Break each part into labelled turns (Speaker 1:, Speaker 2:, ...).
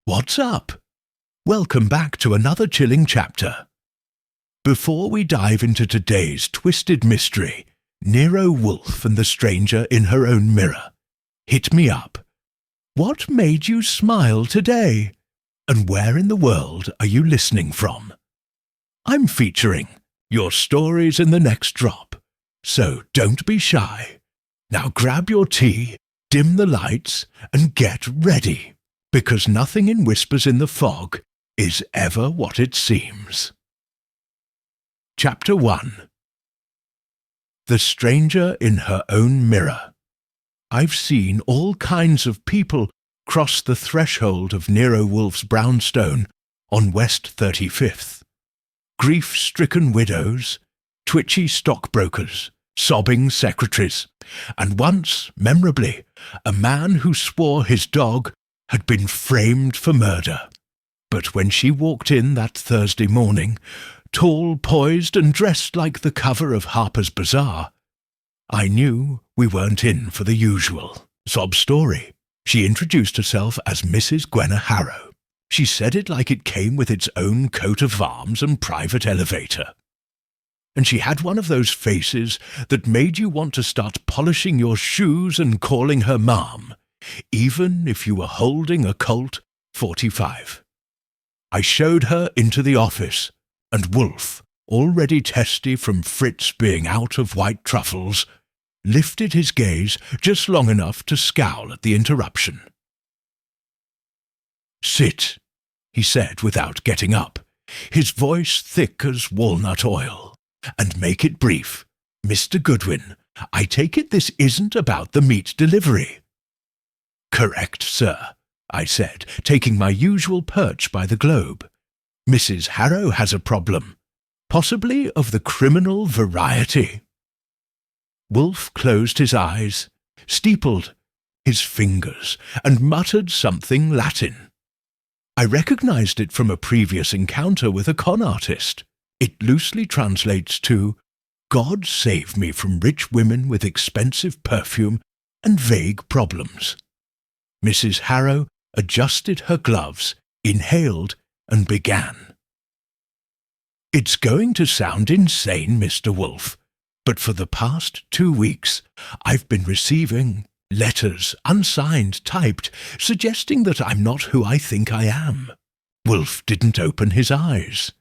Speaker 1: What's up? Welcome back to another chilling chapter. Before we dive into today's twisted mystery, Nero Wolfe and the stranger in her own mirror, hit me up. What made you smile today? And where in the world are you listening from? I'm featuring your stories in the next drop, so don't be shy. Now grab your tea, dim the lights, and get ready, because nothing in Whispers in the Fog is ever what it seems. Chapter 1. The stranger in her own mirror. I've seen all kinds of people cross the threshold of Nero Wolfe's brownstone on West 35th. Grief-stricken widows, twitchy stockbrokers, sobbing secretaries, and once, memorably, a man who swore his dog had been framed for murder. But when she walked in that Thursday morning, tall, poised, and dressed like the cover of Harper's Bazaar, I knew we weren't in for the usual sob story. She introduced herself as Mrs. Gwenna Harrow. She said it like it came with its own coat of arms and private elevator. And she had one of those faces that made you want to start polishing your shoes and calling her Ma'am, even if you were holding a Colt 45. I showed her into the office, and Wolfe, already testy from Fritz being out of white truffles, lifted his gaze just long enough to scowl at the interruption. "Sit," he said without getting up, his voice thick as walnut oil. "And make it brief. Mr. Goodwin, I take it this isn't about the meat delivery." "Correct, sir," I said, taking my usual perch by the globe. "Mrs. Harrow has a problem, possibly of the criminal variety." Wolfe closed his eyes, steepled his fingers, and muttered something Latin. I recognized it from a previous encounter with a con artist. It loosely translates to, "God save me from rich women with expensive perfume and vague problems." Mrs. Harrow adjusted her gloves, inhaled, and began. "It's going to sound insane, Mr. Wolfe, but for the past 2 weeks I've been receiving letters, unsigned, typed, suggesting that I'm not who I think I am." Wolfe didn't open his eyes.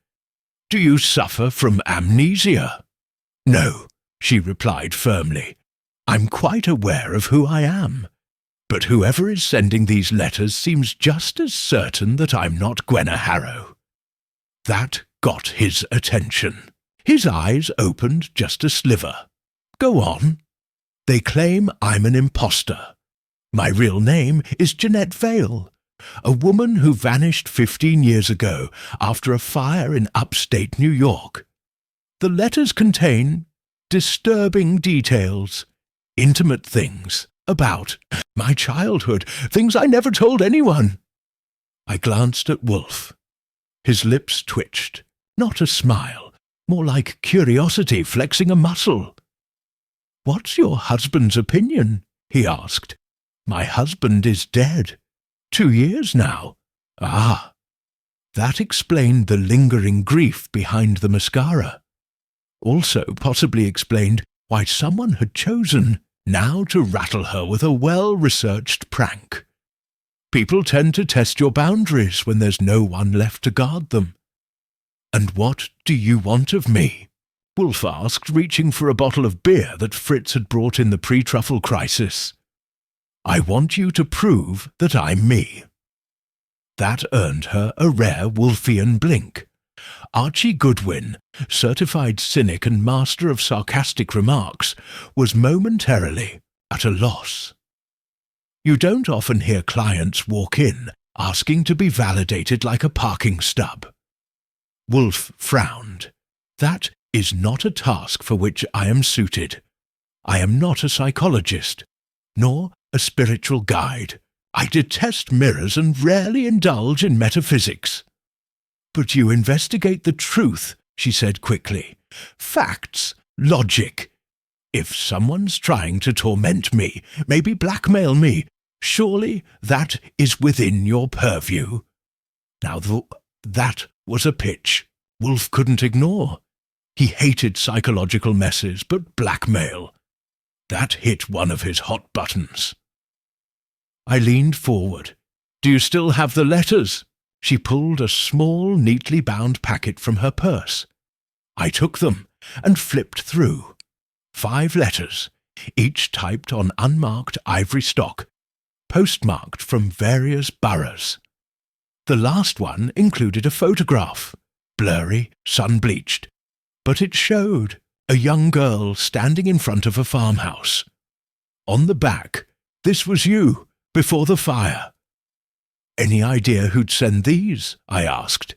Speaker 1: "Do you suffer from amnesia?" "No," she replied firmly. "I'm quite aware of who I am. But whoever is sending these letters seems just as certain that I'm not Gwenna Harrow." That got his attention. His eyes opened just a sliver. "Go on." "They claim I'm an imposter. My real name is Jeanette Vale, a woman who vanished 15 years ago after a fire in upstate New York. The letters contain disturbing details, intimate things about my childhood, things I never told anyone." I glanced at Wolfe. His lips twitched, not a smile, more like curiosity flexing a muscle. "What's your husband's opinion?" he asked. "My husband is dead. 2 years now." "Ah." That explained the lingering grief behind the mascara. Also possibly explained why someone had chosen now to rattle her with a well-researched prank. People tend to test your boundaries when there's no one left to guard them. "And what do you want of me?" Wolfe asked, reaching for a bottle of beer that Fritz had brought in the pre-truffle crisis. "I want you to prove that I'm me." That earned her a rare Wolfian blink. Archie Goodwin, certified cynic and master of sarcastic remarks, was momentarily at a loss. You don't often hear clients walk in asking to be validated like a parking stub. Wolfe frowned. "That is not a task for which I am suited. I am not a psychologist, nor a spiritual guide. I detest mirrors and rarely indulge in metaphysics." "But you investigate the truth," she said quickly. "Facts, logic. If someone's trying to torment me, maybe blackmail me, surely that is within your purview." Now that was a pitch Wolf couldn't ignore. He hated psychological messes, but blackmail, that hit one of his hot buttons. I leaned forward. "Do you still have the letters?" She pulled a small, neatly bound packet from her purse. I took them and flipped through. 5 letters, each typed on unmarked ivory stock, postmarked from various boroughs. The last one included a photograph, blurry, sun-bleached, but it showed a young girl standing in front of a farmhouse. On the back, "This was you, before the fire." "Any idea who'd send these?" I asked.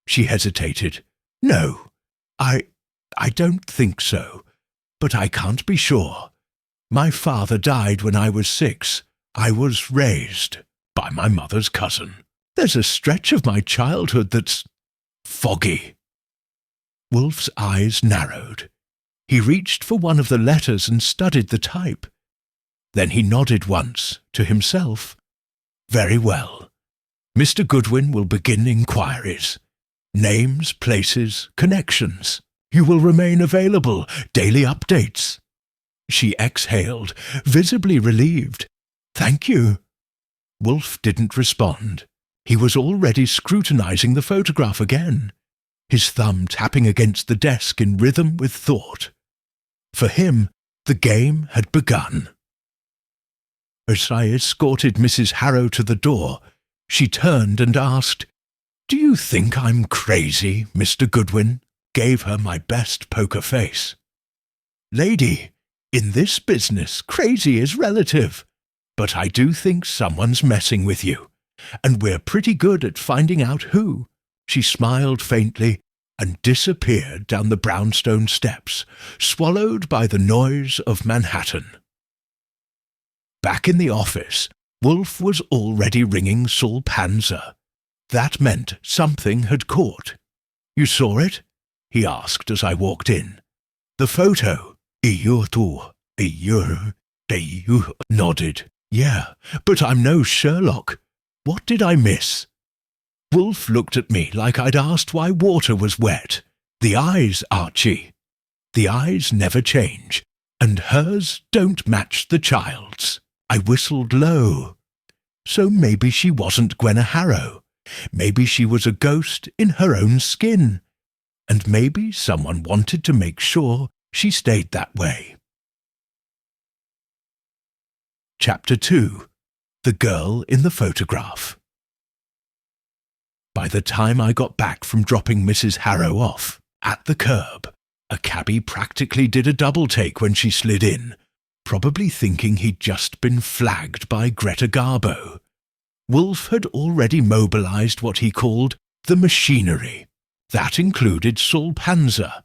Speaker 1: She hesitated. "No, I don't think so, but I can't be sure. My father died when I was 6. I was raised by my mother's cousin. There's a stretch of my childhood that's foggy." Wolf's eyes narrowed. He reached for one of the letters and studied the type. Then he nodded once, to himself. "Very well. Mr. Goodwin will begin inquiries. Names, places, connections. You will remain available, daily updates." She exhaled, visibly relieved. "Thank you." Wolf didn't respond. He was already scrutinizing the photograph again, his thumb tapping against the desk in rhythm with thought. For him, the game had begun. As I escorted Mrs. Harrow to the door, she turned and asked, "Do you think I'm crazy, Mr. Goodwin?" Gave her my best poker face. "Lady, in this business, crazy is relative, but I do think someone's messing with you, and we're pretty good at finding out who." She smiled faintly and disappeared down the brownstone steps, swallowed by the noise of Manhattan. Back in the office, Wolf was already ringing Saul Panzer. That meant something had caught. "You saw it?" he asked as I walked in. "The photo." You nodded. "Yeah, but I'm no Sherlock. What did I miss?" Wolf looked at me like I'd asked why water was wet. "The eyes, Archie. The eyes never change, and hers don't match the child's." I whistled low. So maybe she wasn't Gwenna Harrow. Maybe she was a ghost in her own skin. And maybe someone wanted to make sure she stayed that way. Chapter 2. The Girl in the Photograph. By the time I got back from dropping Mrs. Harrow off at the curb, a cabbie practically did a double take when she slid in, probably thinking he'd just been flagged by Greta Garbo. Wolf had already mobilized what he called the machinery. That included Saul Panzer,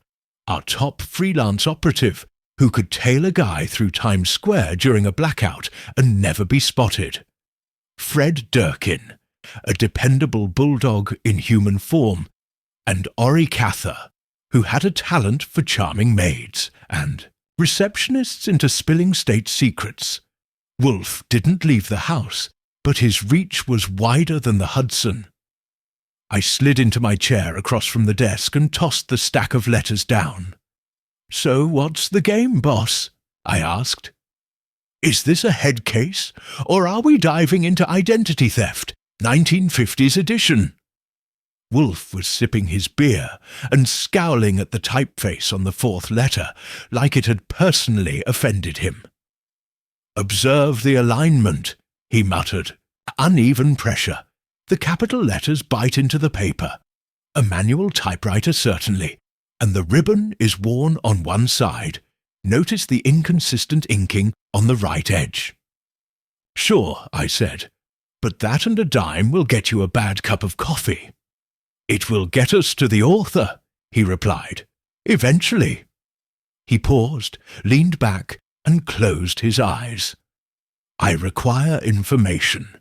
Speaker 1: our top freelance operative, who could tail a guy through Times Square during a blackout and never be spotted. Fred Durkin, a dependable bulldog in human form, and Ori Cather, who had a talent for charming maids and receptionists into spilling state secrets. Wolf didn't leave the house, but his reach was wider than the Hudson. I slid into my chair across from the desk and tossed the stack of letters down. "So what's the game, boss?" I asked. "Is this a head case, or are we diving into identity theft, 1950s edition?" Wolf was sipping his beer and scowling at the typeface on the 4th letter like it had personally offended him. "Observe the alignment," he muttered. "Uneven pressure. The capital letters bite into the paper. A manual typewriter, certainly, and the ribbon is worn on one side. Notice the inconsistent inking on the right edge." "Sure," I said, "but that and a dime will get you a bad cup of coffee." "It will get us to the author," he replied. "Eventually." He paused, leaned back, and closed his eyes. "I require information.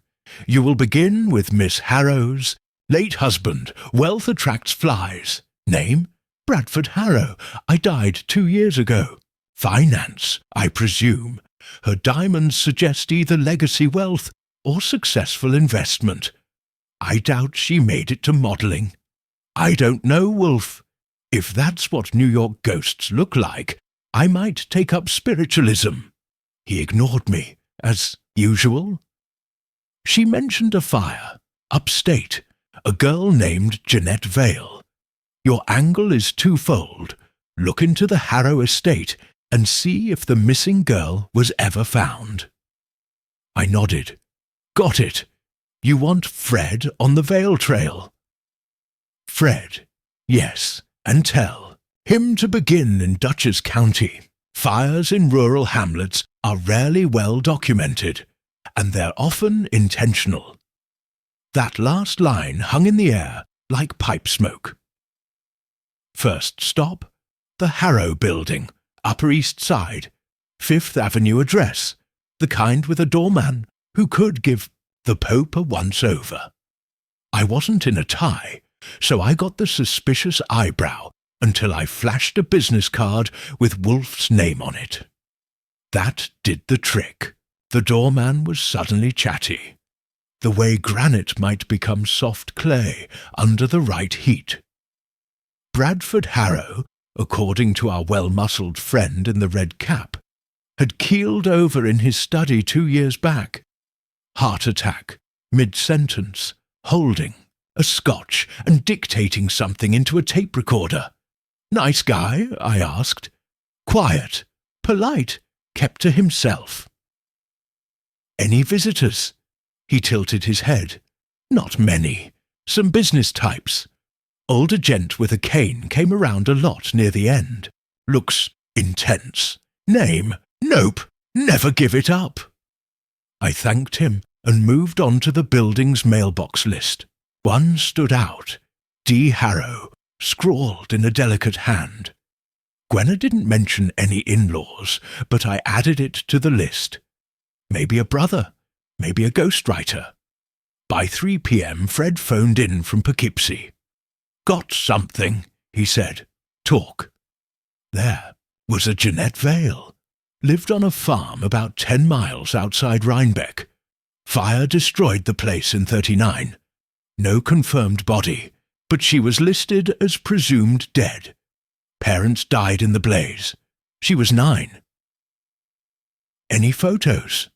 Speaker 1: You will begin with Miss Harrow's late husband. Wealth attracts flies. Name? Bradford Harrow. I died 2 years ago. Finance, I presume. Her diamonds suggest either legacy wealth or successful investment. I doubt she made it to modelling. I don't know, Wolf. If that's what New York ghosts look like, I might take up spiritualism. He ignored me, as usual. She mentioned a fire, upstate, a girl named Jeanette Vale. Your angle is twofold. Look into the Harrow estate and see if the missing girl was ever found. I nodded. Got it. You want Fred on the Vale Trail? Fred, yes, and tell him to begin in Dutchess County. Fires in rural hamlets are rarely well documented, and they're often intentional. That last line hung in the air like pipe smoke. First stop, the Harrow Building, Upper East Side, 5th Avenue address, the kind with a doorman who could give the Pope a once-over. I wasn't in a tie, so I got the suspicious eyebrow until I flashed a business card with Wolf's name on it. That did the trick. The doorman was suddenly chatty, the way granite might become soft clay under the right heat. Bradford Harrow, according to our well-muscled friend in the red cap, had keeled over in his study 2 years back. Heart attack, mid-sentence, holding a scotch and dictating something into a tape recorder. Nice guy, I asked. Quiet, polite, kept to himself. Any visitors? He tilted his head. Not many. Some business types. Older gent with a cane came around a lot near the end. Looks intense. Name? Nope. Never give it up. I thanked him and moved on to the building's mailbox list. One stood out. D. Harrow, scrawled in a delicate hand. Gwenna didn't mention any in-laws, but I added it to the list. Maybe a brother, maybe a ghostwriter. By 3 p.m. Fred phoned in from Poughkeepsie. Got something, he said. Talk. There was a Jeanette Vale. Lived on a farm about 10 miles outside Rhinebeck. Fire destroyed the place in '39. No confirmed body, but she was listed as presumed dead. Parents died in the blaze. She was 9. Any photos?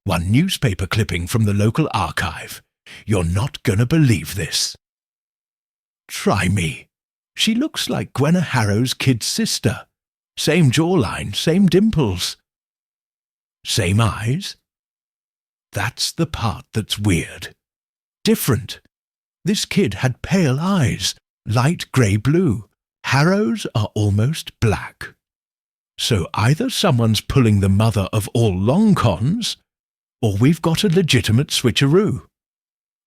Speaker 1: One newspaper clipping from the local archive. You're not gonna believe this. Try me. She looks like Gwenna Harrow's kid sister. Same jawline, same dimples. Same eyes? That's the part that's weird. Different. This kid had pale eyes, light grey-blue. Harrow's are almost black. So either someone's pulling the mother of all long cons, or we've got a legitimate switcheroo.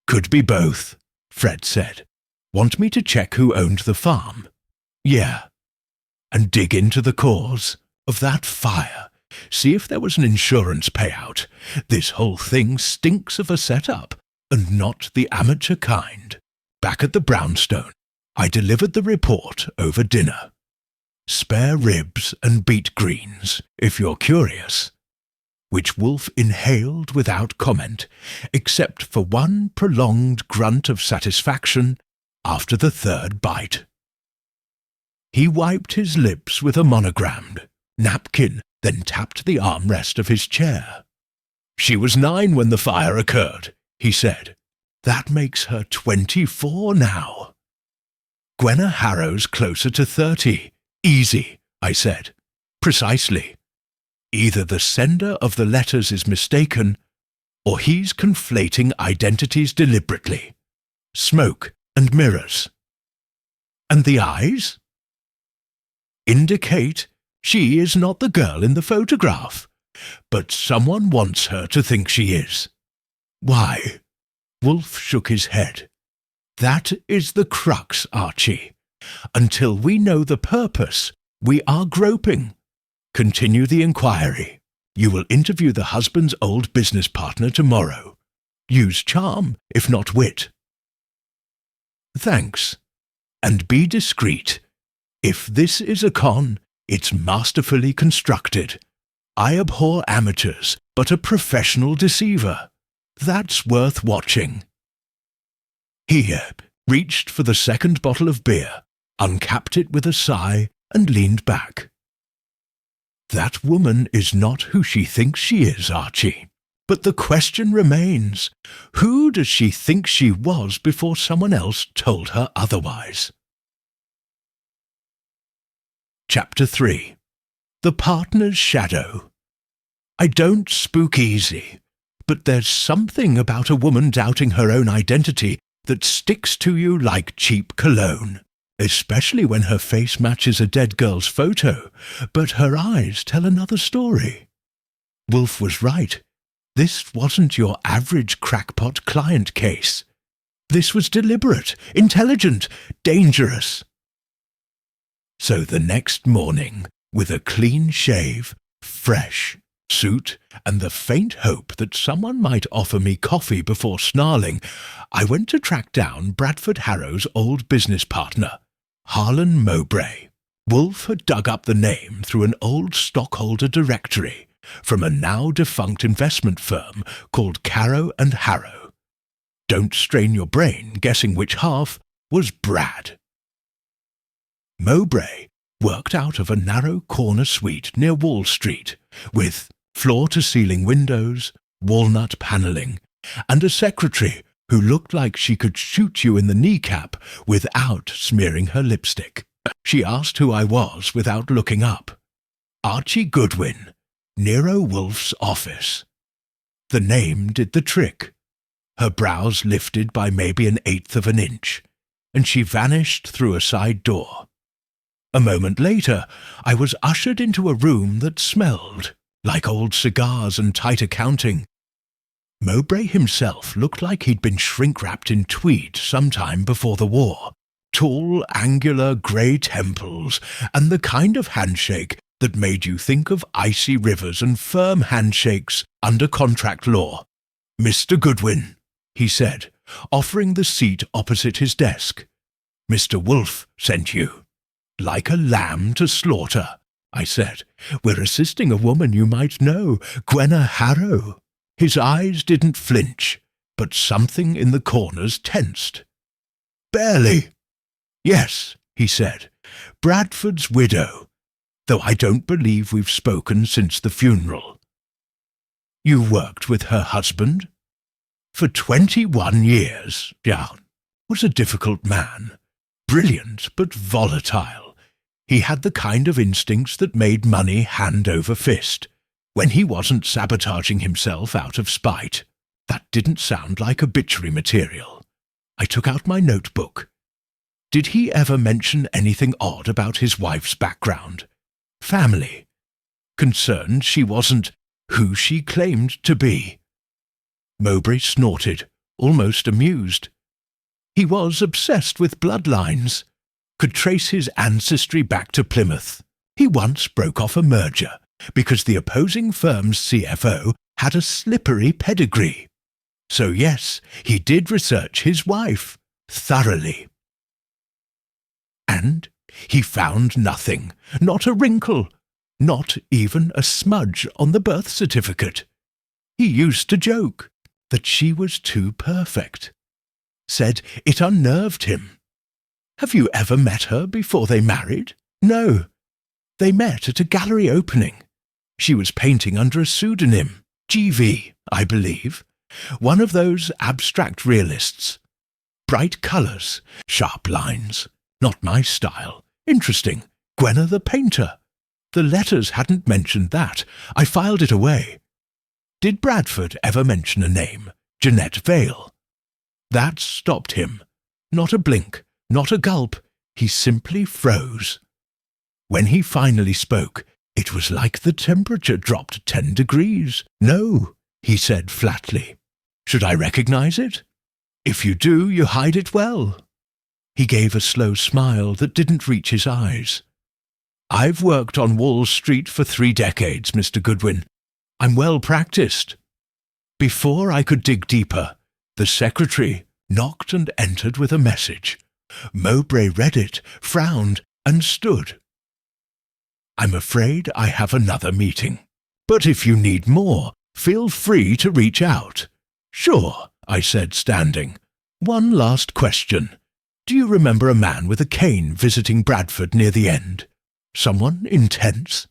Speaker 1: Could be both, Fred said. Want me to check who owned the farm? Yeah. And dig into the cause of that fire. See if there was an insurance payout. This whole thing stinks of a setup, and not the amateur kind. Back at the brownstone, I delivered the report over dinner. Spare ribs and beet greens, if you're curious. Which Wolf inhaled without comment, except for one prolonged grunt of satisfaction after the 3rd bite. He wiped his lips with a monogrammed napkin, then tapped the armrest of his chair. She was 9 when the fire occurred, he said. That makes her 24 now. Gwenna Harrow's closer to 30. Easy, I said. Precisely. Either the sender of the letters is mistaken, or he's conflating identities deliberately. Smoke and mirrors. And the eyes? Indicate she is not the girl in the photograph, but someone wants her to think she is. Why? Wolf shook his head. That is the crux, Archie. Until we know the purpose, we are groping. Continue the inquiry. You will interview the husband's old business partner tomorrow. Use charm, if not wit. Thanks. And be discreet. If this is a con, it's masterfully constructed. I abhor amateurs, but a professional deceiver. That's worth watching. He reached for the second bottle of beer, uncapped it with a sigh, and leaned back. That woman is not who she thinks she is, Archie. But the question remains, who does she think she was before someone else told her otherwise? Chapter 3. The Partner's Shadow. I don't spook easy, but there's something about a woman doubting her own identity that sticks to you like cheap cologne, especially when her face matches a dead girl's photo, but her eyes tell another story. Wolf was right. This wasn't your average crackpot client case. This was deliberate, intelligent, dangerous. So the next morning, with a clean shave, fresh suit, and the faint hope that someone might offer me coffee before snarling, I went to track down Bradford Harrow's old business partner, Harlan Mowbray. Wolf had dug up the name through an old stockholder directory from a now-defunct investment firm called Carrow and Harrow. Don't strain your brain guessing which half was Brad. Mowbray worked out of a narrow corner suite near Wall Street, with floor-to-ceiling windows, walnut panelling, and a secretary who looked like she could shoot you in the kneecap without smearing her lipstick. She asked who I was without looking up. Archie Goodwin, Nero Wolfe's office. The name did the trick. Her brows lifted by maybe 1/8 of an inch, and she vanished through a side door. A moment later, I was ushered into a room that smelled like old cigars and tight accounting. Mowbray himself looked like he'd been shrink-wrapped in tweed sometime before the war. Tall, angular, grey temples, and the kind of handshake that made you think of icy rivers and firm handshakes under contract law. "Mr. Goodwin," he said, offering the seat opposite his desk. "Mr. Wolfe sent you." "Like a lamb to slaughter," I said. "We're assisting a woman you might know, Gwenna Harrow." His eyes didn't flinch, but something in the corners tensed. "Barely." "Yes," he said, "Bradford's widow, though I don't believe we've spoken since the funeral." "You worked with her husband?" "For 21 years, Jan. Was a difficult man. Brilliant, but volatile. He had the kind of instincts that made money hand over fist, when he wasn't sabotaging himself out of spite. That didn't sound like obituary material. I took out my notebook. Did he ever mention anything odd about his wife's background? Family? Concerned she wasn't who she claimed to be? Mowbray snorted, almost amused. He was obsessed with bloodlines. Could trace his ancestry back to Plymouth. He once broke off a merger because the opposing firm's CFO had a slippery pedigree. So yes, he did research his wife thoroughly. And he found nothing, not a wrinkle, not even a smudge on the birth certificate. He used to joke that she was too perfect. Said it unnerved him. Have you ever met her before they married? No. They met at a gallery opening. She was painting under a pseudonym, GV, I believe. One of those abstract realists. Bright colours, sharp lines. Not my style. Interesting. Gwenna the painter. The letters hadn't mentioned that. I filed it away. Did Bradford ever mention a name? Jeanette Vale. That stopped him. Not a blink, not a gulp. He simply froze. When he finally spoke, it was like the temperature dropped 10 degrees. "No," he said flatly. "Should I recognize it?" "If you do, you hide it well." He gave a slow smile that didn't reach his eyes. "I've worked on Wall Street for 3 decades, Mr. Goodwin. I'm well practiced." Before I could dig deeper, the secretary knocked and entered with a message. Mowbray read it, frowned, and stood. "I'm afraid I have another meeting. But if you need more, feel free to reach out." "Sure," I said, standing. One last question. Do you remember a man with a cane visiting Bradford near the end? Someone intense?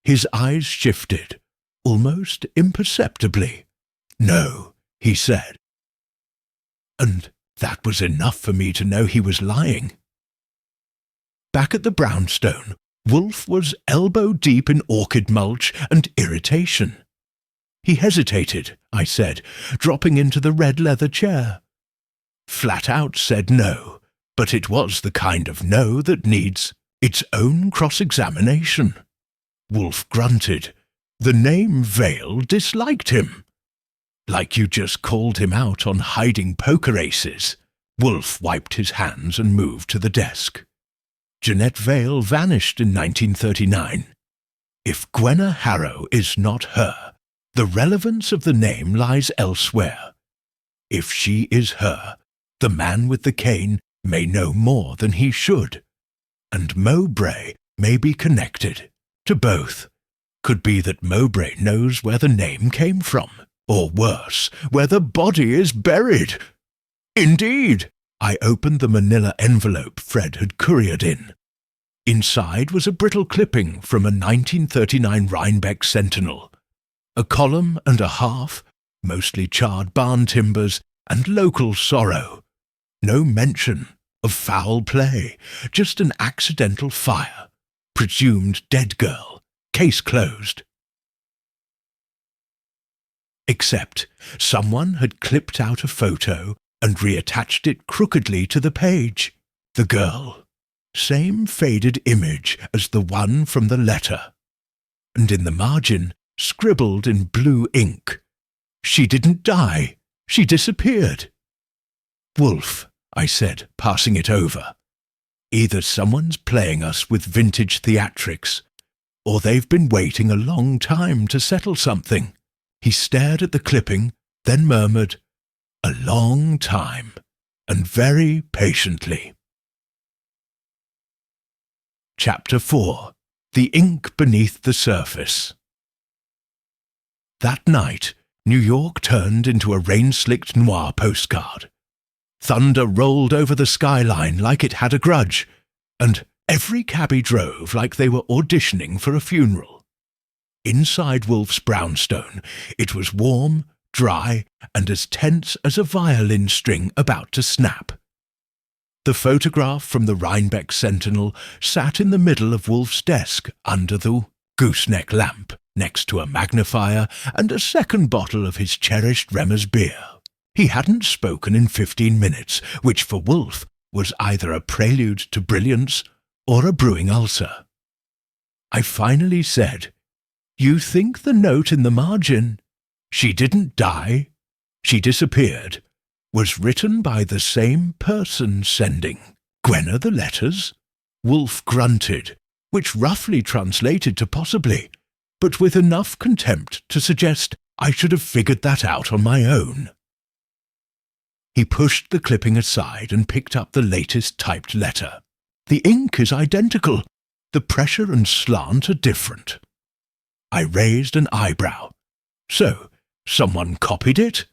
Speaker 1: His eyes shifted, almost imperceptibly. No, he said. And that was enough for me to know he was lying. Back at the brownstone, Wolfe was elbow-deep in orchid mulch and irritation. He hesitated, I said, dropping into the red leather chair. Flat out said no, but it was the kind of no that needs its own cross-examination. Wolfe grunted. The name Vale disliked him. Like you just called him out on hiding poker aces. Wolfe wiped his hands and moved to the desk. Jeanette Vale vanished in 1939. If Gwenna Harrow is not her, the relevance of the name lies elsewhere. If she is her, the man with the cane may know more than he should. And Mowbray may be connected to both. Could be that Mowbray knows where the name came from, or worse, where the body is buried. Indeed! I opened the manila envelope Fred had couriered in. Inside was a brittle clipping from a 1939 Rhinebeck Sentinel. A column and a half, mostly charred barn timbers and local sorrow. No mention of foul play, just an accidental fire. Presumed dead girl. Case closed. Except someone had clipped out a photo and reattached it crookedly to the page. The girl. Same faded image as the one from the letter. And in the margin, scribbled in blue ink, "She didn't die. She disappeared." "Wolfe," I said, passing it over. "Either someone's playing us with vintage theatrics, or they've been waiting a long time to settle something." He stared at the clipping, then murmured, "A long time, and very patiently." Chapter 4. The Ink Beneath the Surface. That night, New York turned into a rain-slicked noir postcard. Thunder rolled over the skyline like it had a grudge, and every cabbie drove like they were auditioning for a funeral. Inside Wolfe's brownstone, it was warm, dry, and as tense as a violin string about to snap. The photograph from the Rhinebeck Sentinel sat in the middle of Wolfe's desk under the gooseneck lamp, next to a magnifier and a second bottle of his cherished Remmer's beer. He hadn't spoken in 15 minutes, which for Wolfe was either a prelude to brilliance or a brewing ulcer. I finally said, "You think the note in the margin, 'She didn't die, she disappeared,' was written by the same person sending Gwenna the letters?" Wolfe grunted, which roughly translated to possibly, but with enough contempt to suggest I should have figured that out on my own. He pushed the clipping aside and picked up the latest typed letter. "The ink is identical. The pressure and slant are different." I raised an eyebrow. "So, someone copied it?"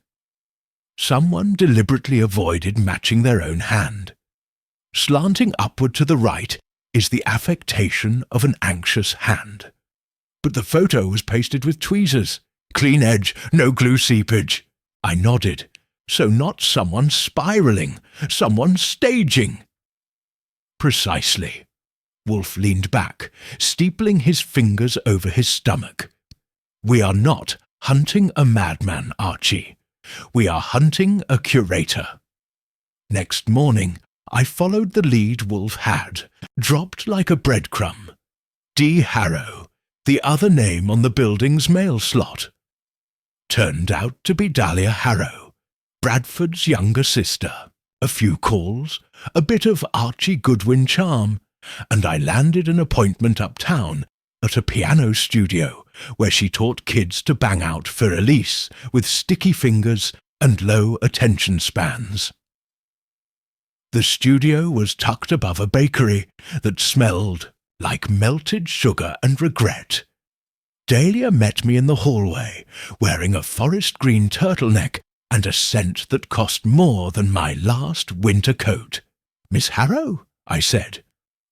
Speaker 1: Someone deliberately avoided matching their own hand. Slanting upward to the right is the affectation of an anxious hand. But the photo was pasted with tweezers. Clean edge, no glue seepage. I nodded. So not someone spiralling, someone staging. Precisely. Wolfe leaned back, steepling his fingers over his stomach. "We are not hunting a madman, Archie. We are hunting a curator." Next morning, I followed the lead Wolfe had, dropped like a breadcrumb. D. Harrow, the other name on the building's mail slot. Turned out to be Dahlia Harrow, Bradford's younger sister. A few calls, a bit of Archie Goodwin charm, and I landed an appointment uptown at a piano studio where she taught kids to bang out for Elise with sticky fingers and low attention spans. The studio was tucked above a bakery that smelled like melted sugar and regret. Dahlia met me in the hallway, wearing a forest green turtleneck and a scent that cost more than my last winter coat. "Miss Harrow," I said.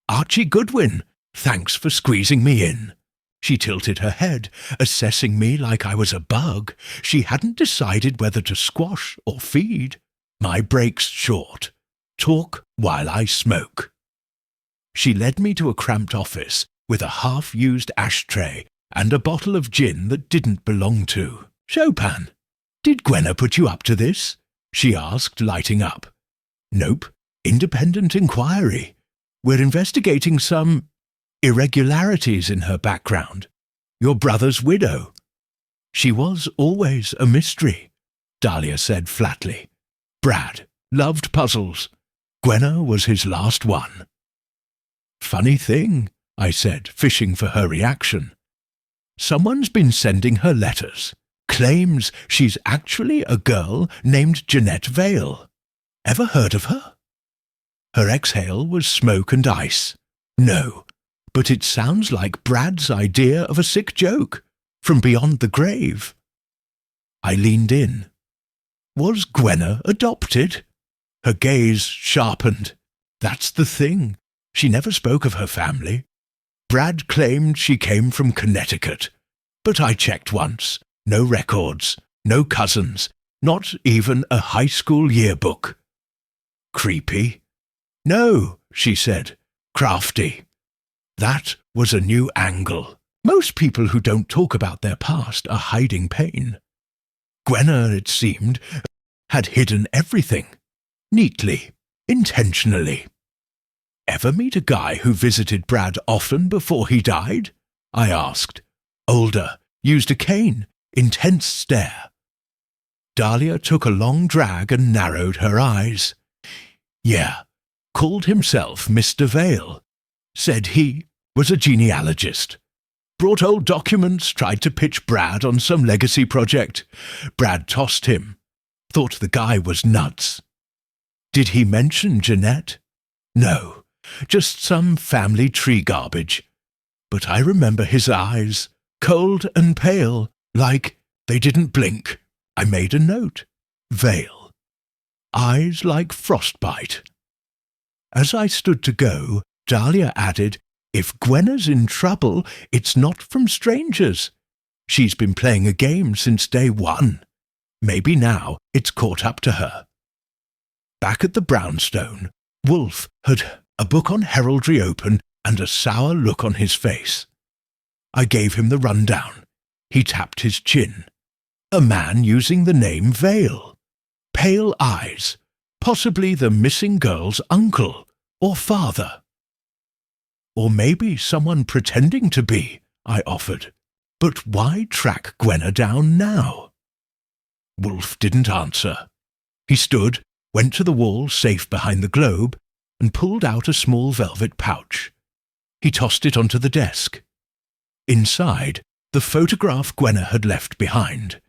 Speaker 1: "Archie Goodwin, thanks for squeezing me in." She tilted her head, assessing me like I was a bug. She hadn't decided whether to squash or feed. My break's short. Talk while I smoke. She led me to a cramped office with a half-used ashtray and a bottle of gin that didn't belong to. "Chopin, did Gwenna put you up to this?" she asked, lighting up. "Nope. Independent inquiry. We're investigating some irregularities in her background. Your brother's widow." "She was always a mystery," Dahlia said flatly. "Brad loved puzzles. Gwenna was his last one." "Funny thing," I said, fishing for her reaction. "Someone's been sending her letters. Claims she's actually a girl named Jeanette Vale. Ever heard of her?" Her exhale was smoke and ice. "No, but it sounds like Brad's idea of a sick joke from beyond the grave." I leaned in. Was Gwenna adopted? Her gaze sharpened. "That's the thing. She never spoke of her family. Brad claimed she came from Connecticut, but I checked once. No records, no cousins, not even a high school yearbook." "Creepy?" "No," she said, "crafty." That was a new angle. Most people who don't talk about their past are hiding pain. Gwenna, it seemed, had hidden everything. Neatly, intentionally. "Ever meet a guy who visited Brad often before he died?" I asked. "Older, used a cane, intense stare." Dahlia took a long drag and narrowed her eyes. "Yeah, called himself Mr. Vale. Said he was a genealogist. Brought old documents, tried to pitch Brad on some legacy project. Brad tossed him. Thought the guy was nuts." "Did he mention Jeanette?" "No, just some family tree garbage. But I remember his eyes, cold and pale, like they didn't blink." I made a note. Vale. Eyes like frostbite. As I stood to go, Dahlia added, "If Gwenna's in trouble, it's not from strangers. She's been playing a game since day one. Maybe now it's caught up to her." Back at the brownstone, Wolf had a book on heraldry open and a sour look on his face. I gave him the rundown. He tapped his chin. A man using the name Vale. Pale eyes. Possibly the missing girl's uncle or father. "Or maybe someone pretending to be," I offered. "But why track Gwenna down now?" Wolf didn't answer. He stood, went to the wall safe behind the globe, and pulled out a small velvet pouch. He tossed it onto the desk. Inside, the photograph Gwenna had left behind.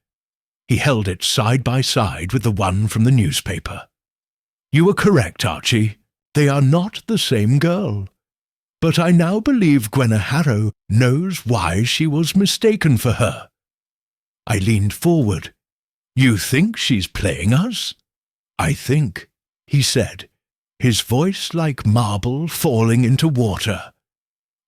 Speaker 1: He held it side by side with the one from the newspaper. "You were correct, Archie. They are not the same girl. But I now believe Gwenna Harrow knows why she was mistaken for her." I leaned forward. "You think she's playing us?" "I think," he said, his voice like marble falling into water.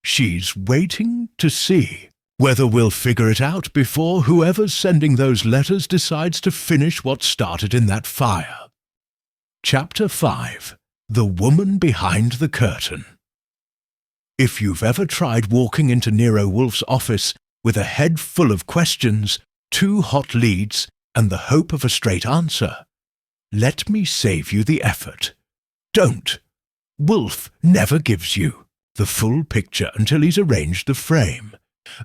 Speaker 1: "She's waiting to see whether we'll figure it out before whoever's sending those letters decides to finish what started in that fire." Chapter 5. The Woman Behind the Curtain. If you've ever tried walking into Nero Wolfe's office with a head full of questions, 2 hot leads, and the hope of a straight answer, let me save you the effort. Don't. Wolfe never gives you the full picture until he's arranged the frame,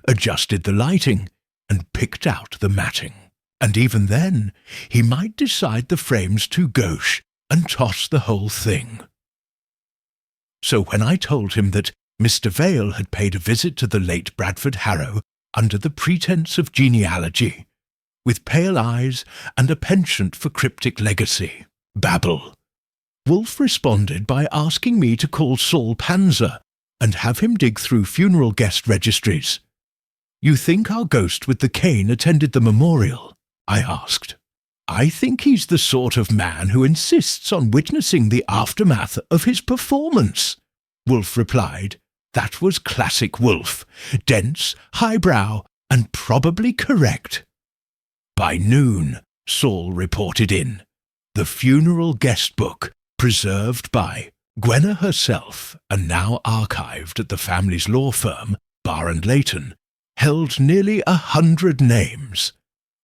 Speaker 1: adjusted the lighting, and picked out the matting. And even then, he might decide the frame's too gauche and toss the whole thing. So when I told him that Mr. Vale had paid a visit to the late Bradford Harrow under the pretence of genealogy, with pale eyes and a penchant for cryptic legacy, babble, Wolfe responded by asking me to call Saul Panzer and have him dig through funeral guest registries. "You think our ghost with the cane attended the memorial?" I asked. I think he's the sort of man who insists on witnessing the aftermath of his performance, Wolf replied. That was classic Wolf, dense, highbrow, and probably correct. By noon, Saul reported in. The funeral guest book, preserved by Gwenna herself and now archived at the family's law firm, Barr & Layton, held nearly 100 names,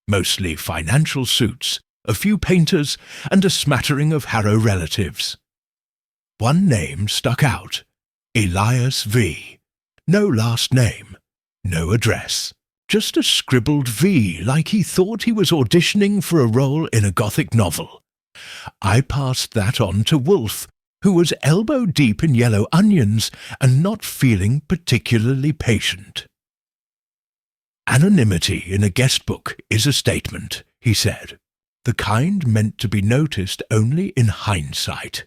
Speaker 1: mostly financial suits, a few painters, and a smattering of Harrow relatives. One name stuck out, Elias V. No last name, no address, just a scribbled V like he thought he was auditioning for a role in a Gothic novel. I passed that on to Wolf, who was elbow-deep in yellow onions and not feeling particularly patient. Anonymity in a guest book is a statement, he said, the kind meant to be noticed only in hindsight.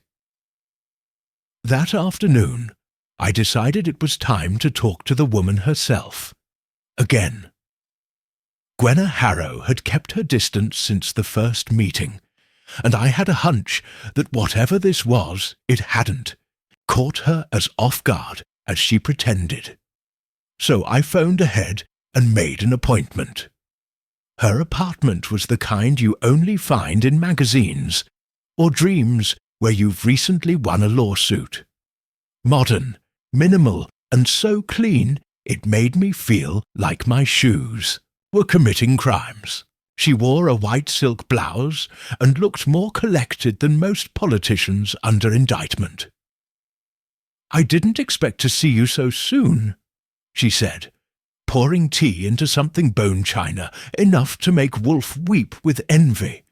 Speaker 1: That afternoon, I decided it was time to talk to the woman herself. Again. Gwenna Harrow had kept her distance since the first meeting, and I had a hunch that whatever this was, it hadn't caught her as off guard as she pretended. So I phoned ahead and made an appointment. Her apartment was the kind you only find in magazines, or dreams where you've recently won a lawsuit. Modern, minimal, and so clean it made me feel like my shoes were committing crimes. She wore a white silk blouse and looked more collected than most politicians under indictment. "I didn't expect to see you so soon," she said, pouring tea into something bone china, enough to make Wolf weep with envy.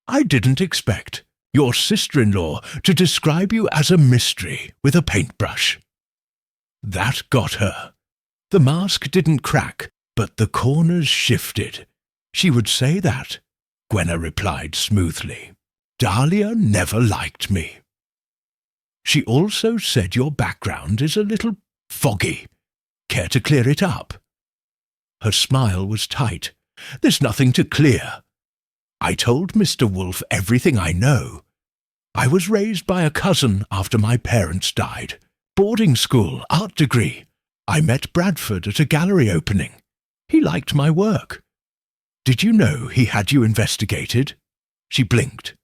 Speaker 1: "I didn't expect your sister-in-law to describe you as a mystery with a paintbrush." That got her. The mask didn't crack, but the corners shifted. "She would say that," Gwenna replied smoothly. "Dahlia never liked me." "She also said your background is a little foggy. Care to clear it up?" Her smile was tight. "There's nothing to clear. I told Mr. Wolf everything I know. I was raised by a cousin after my parents died. Boarding school, art degree. I met Bradford at a gallery opening. He liked my work. Did you know he had you investigated?" She blinked.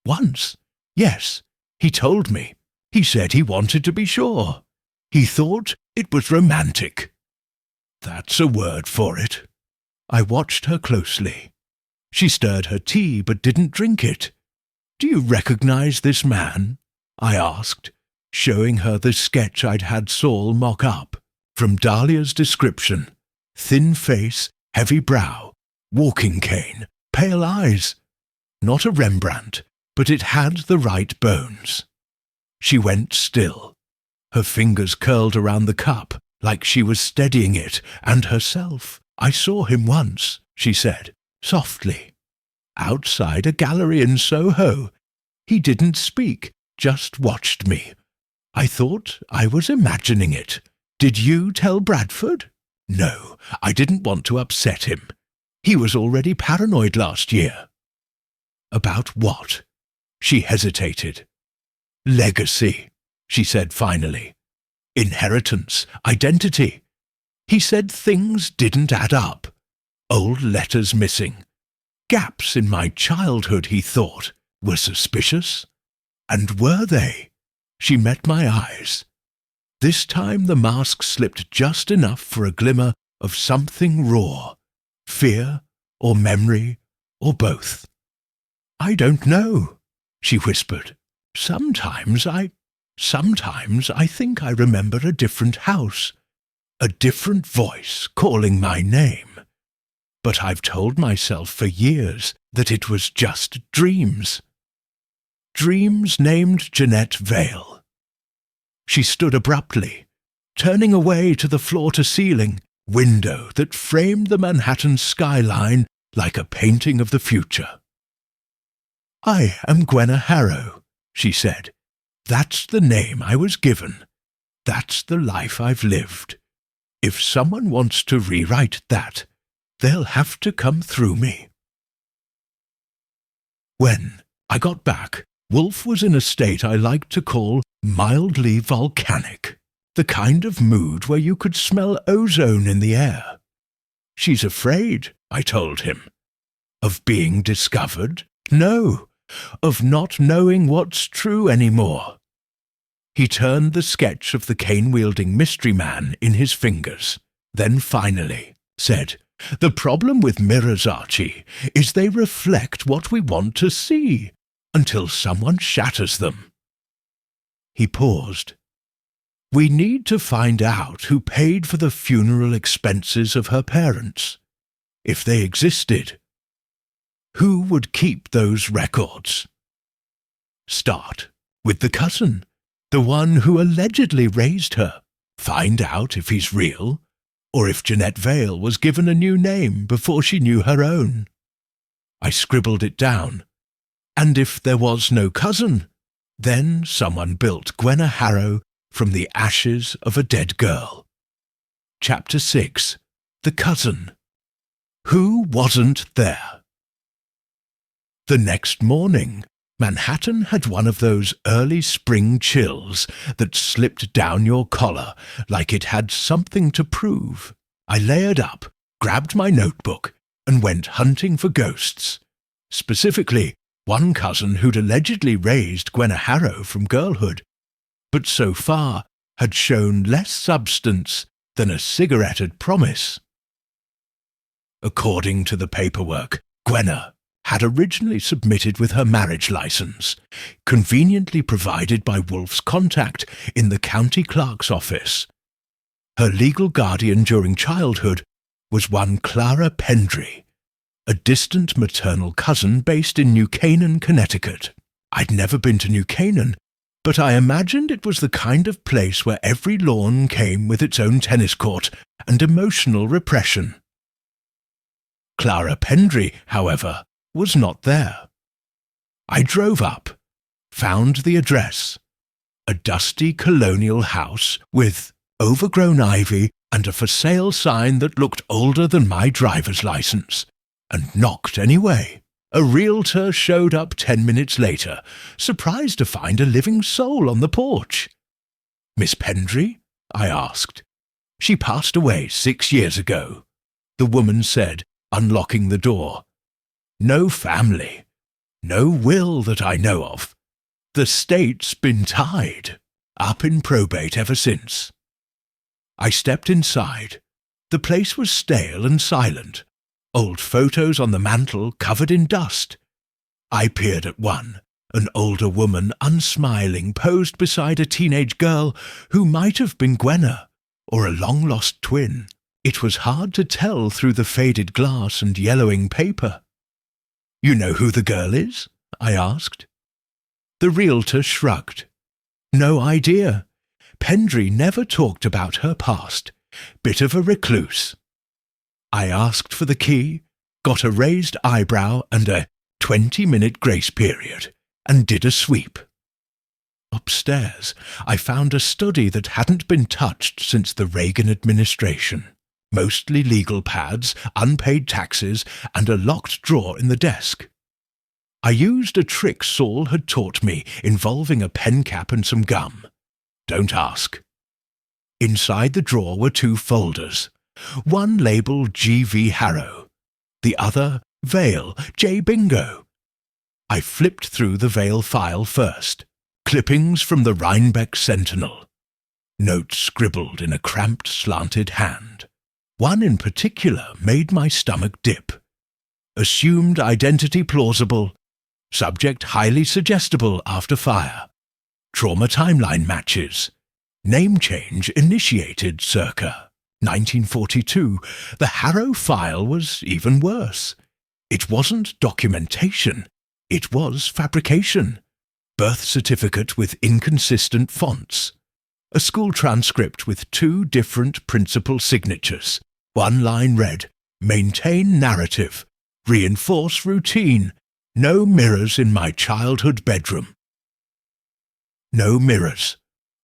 Speaker 1: "Once. Yes. He told me. He said he wanted to be sure. He thought it was romantic." That's a word for it. I watched her closely. She stirred her tea but didn't drink it. "Do you recognize this man?" I asked, showing her the sketch I'd had Saul mock up. From Dahlia's description, thin face, heavy brow, walking cane, pale eyes. Not a Rembrandt, but it had the right bones. She went still. Her fingers curled around the cup, like she was steadying it and herself. "I saw him once," she said, softly. "Outside a gallery in Soho. He didn't speak, just watched me. I thought I was imagining it. Did you tell Bradford?" "No, I didn't want to upset him. He was already paranoid last year." "About what?" She hesitated. "Legacy," she said finally. "Inheritance, identity. He said things didn't add up. Old letters missing. Gaps in my childhood, he thought, were suspicious. And were they?" She met my eyes. This time the mask slipped just enough for a glimmer of something raw. Fear, or memory, or both. "I don't know," she whispered. Sometimes I think I remember a different house, a different voice calling my name. But I've told myself for years that it was just dreams. Dreams named Jeanette Vale." She stood abruptly, turning away to the floor-to-ceiling window that framed the Manhattan skyline like a painting of the future. "I am Gwenna Harrow," she said. "That's the name I was given. That's the life I've lived. If someone wants to rewrite that, they'll have to come through me." When I got back, Wolf was in a state I like to call mildly volcanic, the kind of mood where you could smell ozone in the air. She's afraid, I told him. Of being discovered? No, of not knowing what's true anymore. He turned the sketch of the cane-wielding mystery man in his fingers, then finally said, "The problem with mirrors, Archie, is they reflect what we want to see, until someone shatters them." He paused. "We need to find out who paid for the funeral expenses of her parents, if they existed. Who would keep those records? Start with the cousin, the one who allegedly raised her. Find out if he's real, or if Jeanette Vale was given a new name before she knew her own." I scribbled it down. And if there was no cousin, then someone built Gwenna Harrow from the ashes of a dead girl. Chapter 6. The Cousin. Who wasn't there? The next morning, Manhattan had one of those early spring chills that slipped down your collar like it had something to prove. I layered up, grabbed my notebook, and went hunting for ghosts. Specifically, one cousin who'd allegedly raised Gwenna Harrow from girlhood, but so far had shown less substance than a cigarette-ed promise. According to the paperwork, Gwenna had originally submitted with her marriage license, conveniently provided by Wolf's contact in the county clerk's office. Her legal guardian during childhood was one Clara Pendry, a distant maternal cousin based in New Canaan, Connecticut. I'd never been to New Canaan, but I imagined it was the kind of place where every lawn came with its own tennis court and emotional repression. Clara Pendry, however, was not there. I drove up, found the address, a dusty colonial house with overgrown ivy and a for sale sign that looked older than my driver's license, and knocked anyway. A realtor showed up 10 minutes later, surprised to find a living soul on the porch. "Miss Pendry?" I asked. "She passed away 6 years ago," the woman said, unlocking the door. "No family. No will that I know of. The state's been tied. Up in probate ever since." I stepped inside. The place was stale and silent. Old photos on the mantel covered in dust. I peered at one, an older woman unsmiling posed beside a teenage girl who might have been Gwenna, or a long-lost twin. It was hard to tell through the faded glass and yellowing paper. "You know who the girl is?" I asked. The realtor shrugged. "No idea. Pendry never talked about her past. Bit of a recluse." I asked for the key, got a raised eyebrow and a 20-minute grace period, and did a sweep. Upstairs, I found a study that hadn't been touched since the Reagan administration. Mostly legal pads, unpaid taxes, and a locked drawer in the desk. I used a trick Saul had taught me involving a pen cap and some gum. Don't ask. Inside the drawer were 2 folders. One labelled G.V. Harrow, the other Vale, J. Bingo. I flipped through the Vale file first. Clippings from the Rhinebeck Sentinel. Notes scribbled in a cramped, slanted hand. One in particular made my stomach dip. Assumed identity plausible. Subject highly suggestible after fire. Trauma timeline matches. Name change initiated circa 1942. The Harrow file was even worse. It wasn't documentation. It was fabrication. Birth certificate with inconsistent fonts. A school transcript with 2 different principal signatures. One line read, "Maintain narrative. Reinforce routine. No mirrors in my childhood bedroom." No mirrors.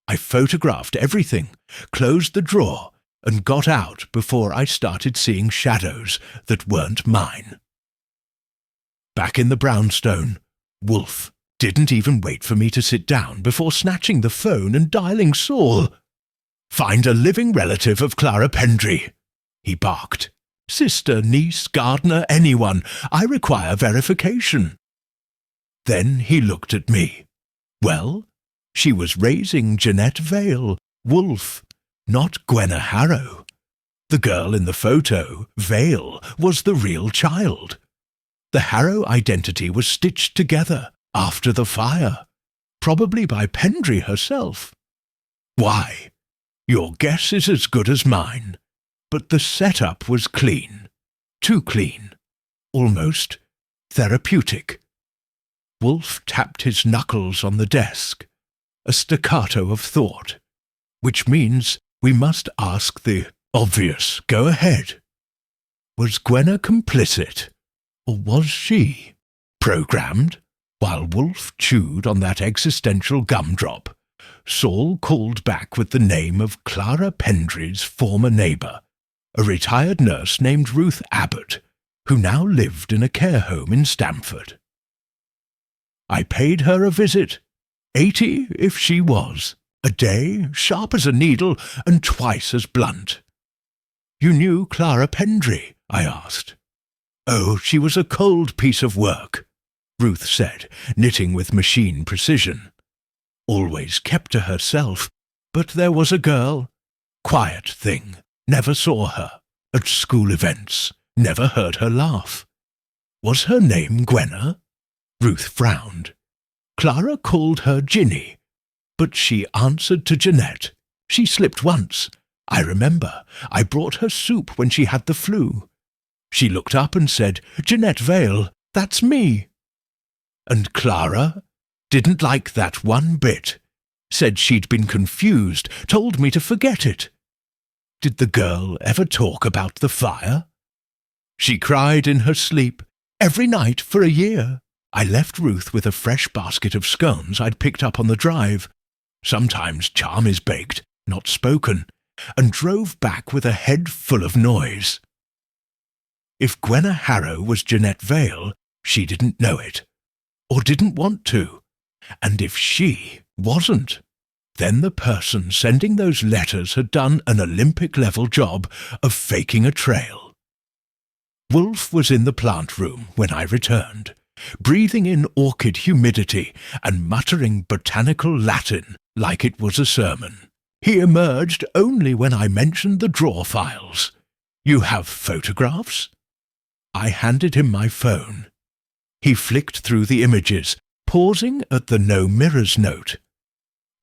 Speaker 1: I photographed everything, closed the drawer, and got out before I started seeing shadows that weren't mine. Back in the brownstone, Wolf didn't even wait for me to sit down before snatching the phone and dialing Saul. "Find a living relative of Clara Pendry," he barked. "Sister, niece, gardener, anyone. I require verification." Then he looked at me. Well, she was raising Jeanette Vale, Wolf, not Gwenna Harrow. The girl in the photo, Vale, was the real child. The Harrow identity was stitched together after the fire, probably by Pendry herself. Why? Your guess is as good as mine, but the setup was clean. Too clean. Almost therapeutic. Wolf tapped his knuckles on the desk, a staccato of thought, which means we must ask the obvious. Go ahead. Was Gwenna complicit, or was she programmed? While Wolf chewed on that existential gumdrop, Saul called back with the name of Clara Pendry's former neighbour, a retired nurse named Ruth Abbott, who now lived in a care home in Stamford. I paid her a visit, 80 if she was, a day, sharp as a needle and twice as blunt. "You knew Clara Pendry?" I asked. "Oh, she was a cold piece of work," Ruth said, knitting with machine precision. "Always kept to herself, but there was a girl. Quiet thing, never saw her. At school events, never heard her laugh. Was her name Gwenna?" Ruth frowned. "Clara called her Ginny, but she answered to Jeanette. She slipped once. I remember. I brought her soup when she had the flu. She looked up and said, 'Jeanette Vale, that's me.' And Clara didn't like that one bit. Said she'd been confused, told me to forget it. Did the girl ever talk about the fire? She cried in her sleep, every night for a year. I left Ruth with a fresh basket of scones I'd picked up on the drive. Sometimes charm is baked, not spoken, and drove back with a head full of noise. If Gwenna Harrow was Jeanette Vale, she didn't know it, or didn't want to. And if she wasn't, then the person sending those letters had done an Olympic-level job of faking a trail. Wolf was in the plant room when I returned, breathing in orchid humidity and muttering botanical Latin like it was a sermon. He emerged only when I mentioned the drawer files. "You have photographs?" I handed him my phone. He flicked through the images, pausing at the no mirrors note.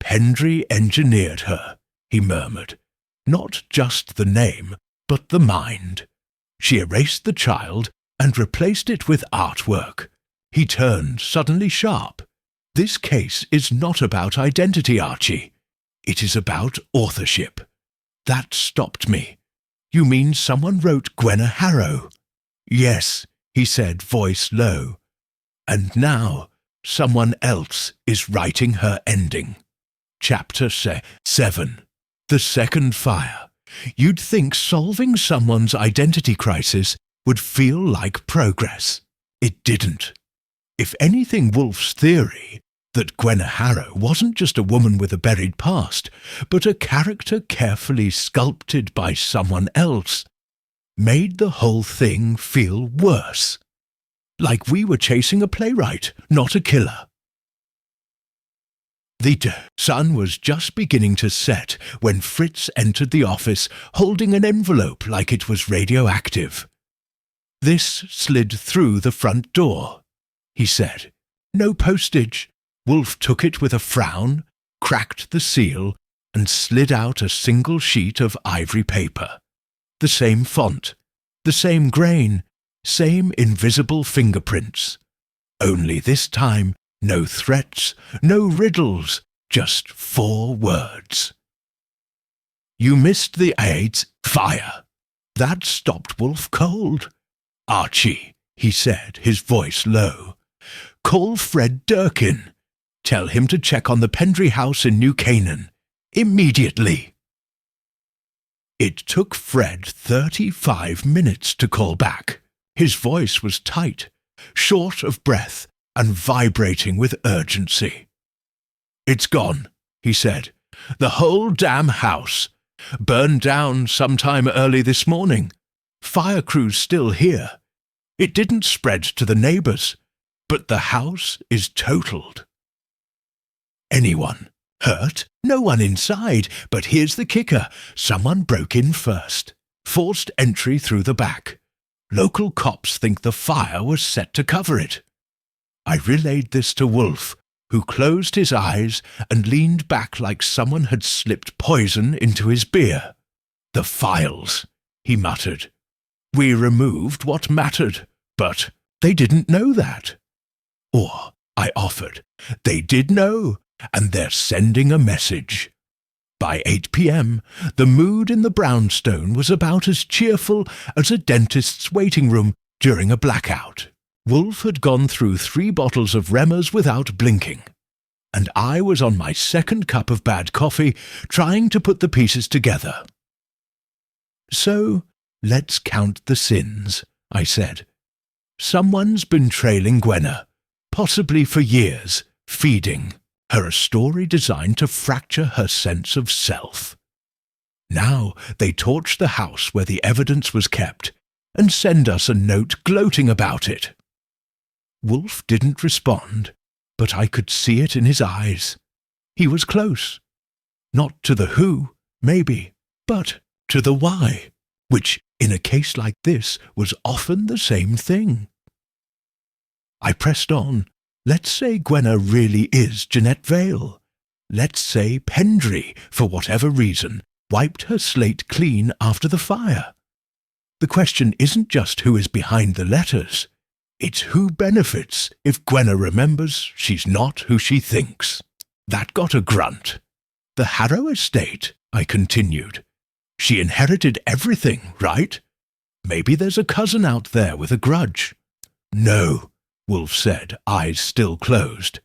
Speaker 1: "Pendry engineered her," he murmured. "Not just the name, but the mind. She erased the child and replaced it with artwork." He turned suddenly sharp. "This case is not about identity, Archie. It is about authorship." That stopped me. "You mean someone wrote Gwenna Harrow?" "Yes," he said, voice low. "And now someone else is writing her ending." Chapter 7. The Second Fire. You'd think solving someone's identity crisis would feel like progress. It didn't. If anything, Wolf's theory that Gwenna Harrow wasn't just a woman with a buried past, but a character carefully sculpted by someone else, made the whole thing feel worse. Like we were chasing a playwright, not a killer. The sun was just beginning to set when Fritz entered the office holding an envelope like it was radioactive. "This slid through the front door," he said. "No postage." Wolf took it with a frown, cracked the seal, and slid out a single sheet of ivory paper. The same font, the same grain, same invisible fingerprints. Only this time, no threats, no riddles, just 4 words. "You missed the AIDS fire." That stopped Wolf cold. "Archie," he said, his voice low, "call Fred Durkin. Tell him to check on the Pendry house in New Canaan. Immediately." It took Fred 35 minutes to call back. His voice was tight, short of breath, and vibrating with urgency. "It's gone," he said. "The whole damn house. Burned down sometime early this morning. Fire crew's still here. It didn't spread to the neighbours, but the house is totaled." "Anyone hurt? No one inside, but here's the kicker. Someone broke in first. Forced entry through the back. Local cops think the fire was set to cover it." I relayed this to Wolf, who closed his eyes and leaned back like someone had slipped poison into his beer. "The files," he muttered. "We removed what mattered, but they didn't know that." Or, I offered, they did know, and they're sending a message. By 8 p.m., the mood in the brownstone was about as cheerful as a dentist's waiting room during a blackout. Wolf had gone through 3 bottles of Remmers without blinking, and I was on my second cup of bad coffee trying to put the pieces together. "So, let's count the sins," I said. "Someone's been trailing Gwenna, possibly for years, feeding her a story designed to fracture her sense of self. Now they torch the house where the evidence was kept and send us a note gloating about it." Wolf didn't respond, but I could see it in his eyes. He was close. Not to the who, maybe, but to the why, which, in a case like this, was often the same thing. I pressed on. Let's say Gwenna really is Jeanette Vale. Let's say Pendry, for whatever reason, wiped her slate clean after the fire. The question isn't just who is behind the letters. It's who benefits if Gwenna remembers she's not who she thinks. That got a grunt. "The Harrow estate," I continued. "She inherited everything, right? Maybe there's a cousin out there with a grudge." "No," Wolf said, eyes still closed.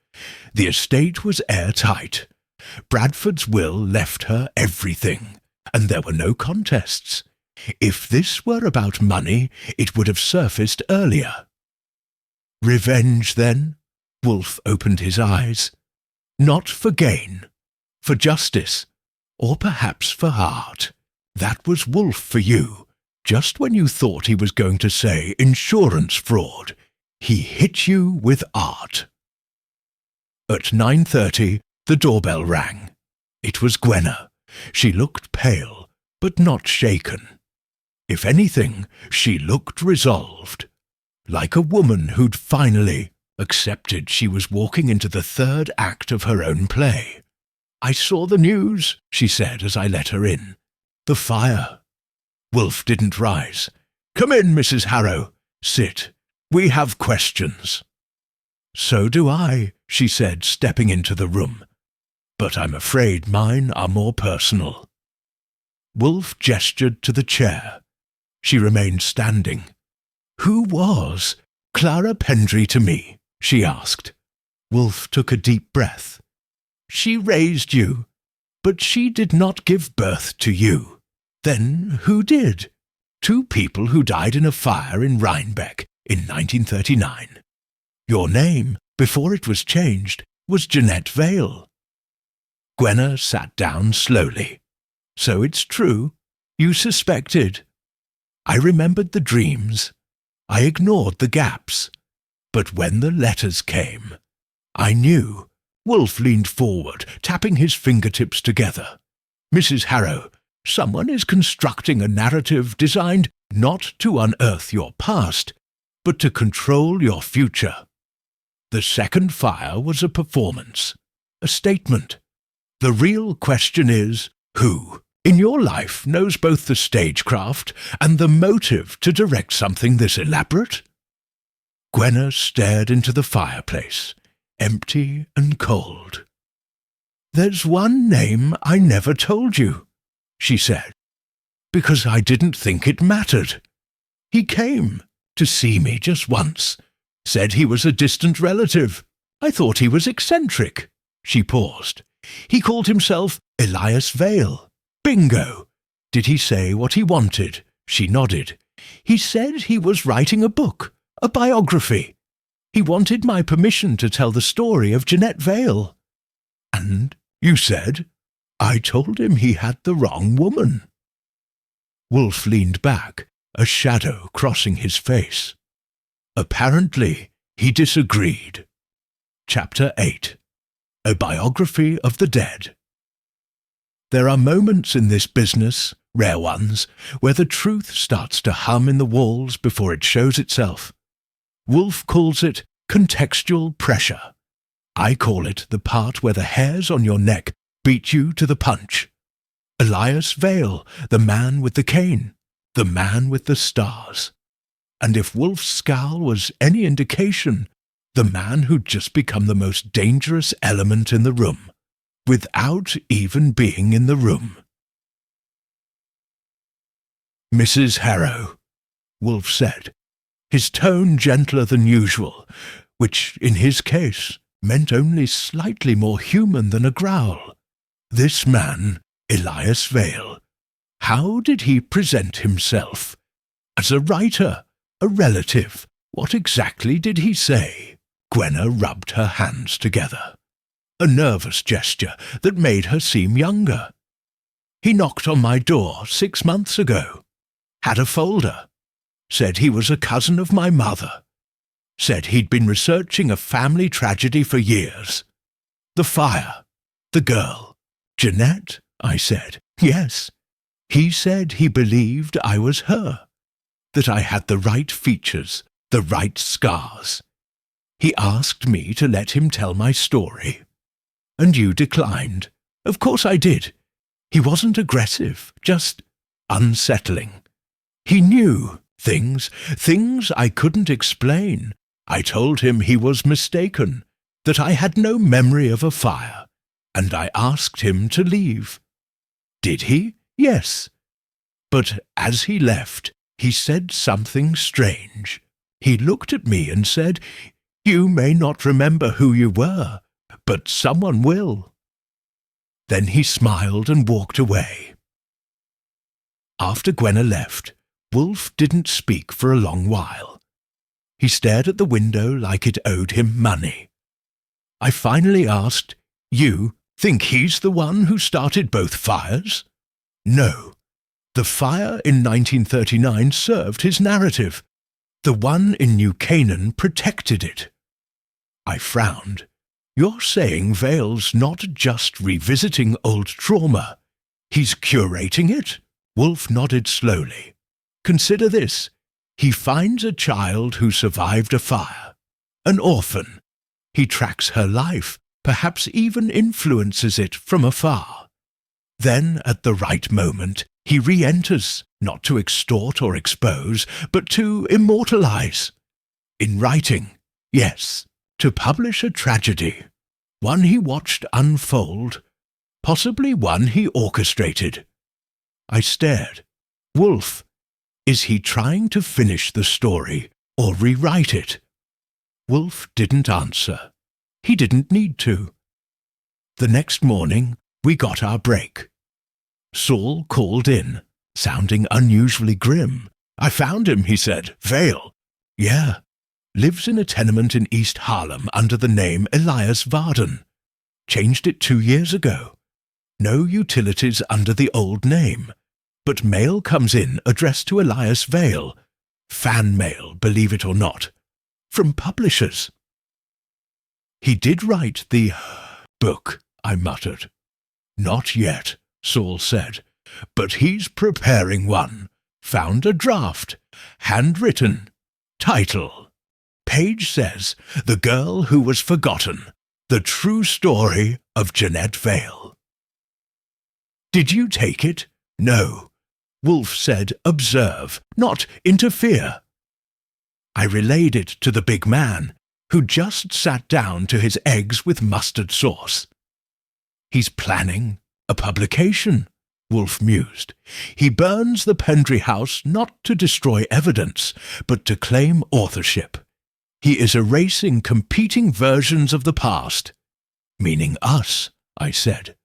Speaker 1: "The estate was airtight. Bradford's will left her everything, and there were no contests. If this were about money, it would have surfaced earlier." "Revenge, then?" Wolf opened his eyes. "Not for gain, for justice, or perhaps for art. That was Wolf for you. Just when you thought he was going to say insurance fraud, he hit you with art." At 9:30, the doorbell rang. It was Gwenna. She looked pale, but not shaken. If anything, she looked resolved, like a woman who'd finally accepted she was walking into the 3rd act of her own play. "I saw the news," she said as I let her in. "The fire." Wolf didn't rise. "Come in, Mrs. Harrow. Sit. We have questions." "So do I," she said, stepping into the room. "But I'm afraid mine are more personal." Wolf gestured to the chair. She remained standing. "Who was Clara Pendry to me?" she asked. Wolf took a deep breath. "She raised you, but she did not give birth to you. Then who did? 2 people who died in a fire in Rhinebeck in 1939. Your name, before it was changed, was Jeanette Vale." Gwenna sat down slowly. "So it's true. You suspected." I remembered the dreams. I ignored the gaps. But when the letters came, I knew. Wolf leaned forward, tapping his fingertips together. "Mrs. Harrow, someone is constructing a narrative designed not to unearth your past, but to control your future. The second fire was a performance, a statement. The real question is, who in your life knows both the stagecraft and the motive to direct something this elaborate?" Gwenna stared into the fireplace, empty and cold. "There's one name I never told you," she said, "because I didn't think it mattered. He came to see me just once, said he was a distant relative. I thought he was eccentric." She paused. "He called himself Elias Vale. Bingo. Did he say what he wanted?" She nodded. "He said he was writing a book, a biography. He wanted my permission to tell the story of Jeanette Vale. And you said, I told him he had the wrong woman. Wolf leaned back, a shadow crossing his face. Apparently, he disagreed. Chapter 8. A Biography of the Dead. There are moments in this business, rare ones, where the truth starts to hum in the walls before it shows itself. Wolf calls it contextual pressure. I call it the part where the hairs on your neck beat you to the punch. Elias Vale, the man with the cane, the man with the stars. And if Wolf's scowl was any indication, the man who'd just become the most dangerous element in the room, without even being in the room. Mrs. Harrow, Wolf said, his tone gentler than usual, which, in his case, meant only slightly more human than a growl. This man, Elias Vale, how did he present himself? As a writer, a relative, what exactly did he say? Gwenna rubbed her hands together, a nervous gesture that made her seem younger. He knocked on my door 6 months ago, had a folder, said he was a cousin of my mother, said he'd been researching a family tragedy for years. The fire, the girl, Jeanette, I said. Yes. He said he believed I was her, that I had the right features, the right scars. He asked me to let him tell my story. And you declined. Of course I did. He wasn't aggressive, just unsettling. He knew things I couldn't explain. I told him he was mistaken, that I had no memory of a fire, and I asked him to leave. Did he? Yes. But as he left, he said something strange. He looked at me and said, You may not remember who you were, but someone will. Then he smiled and walked away. After Gwenna left, Wolf didn't speak for a long while. He stared at the window like it owed him money. I finally asked, You think he's the one who started both fires? No. The fire in 1939 served his narrative. The one in New Canaan protected it. I frowned. You're saying Vale's not just revisiting old trauma. He's curating it? Wolf nodded slowly. Consider this. He finds a child who survived a fire, an orphan. He tracks her life, perhaps even influences it from afar. Then, at the right moment, he re-enters, not to extort or expose, but to immortalize. In writing, yes, to publish a tragedy, one he watched unfold, possibly one he orchestrated. I stared. Wolf, is he trying to finish the story or rewrite it? Wolf didn't answer. He didn't need to. The next morning, we got our break. Saul called in, sounding unusually grim. I found him, he said. Vale. Yeah. Lives in a tenement in East Harlem under the name Elias Varden. Changed it 2 years ago. No utilities under the old name. But mail comes in addressed to Elias Vale. Fan mail, believe it or not. From publishers. He did write the book, I muttered. Not yet, Saul said, but he's preparing one. Found a draft. Handwritten. Title. Page says, The Girl Who Was Forgotten. The True Story of Jeanette Vale. Did you take it? No. Wolf said, observe, not interfere. I relayed it to the big man, who just sat down to his eggs with mustard sauce. He's planning a publication, Wolf mused. He burns the Pendry house not to destroy evidence, but to claim authorship. He is erasing competing versions of the past. Meaning us, I said.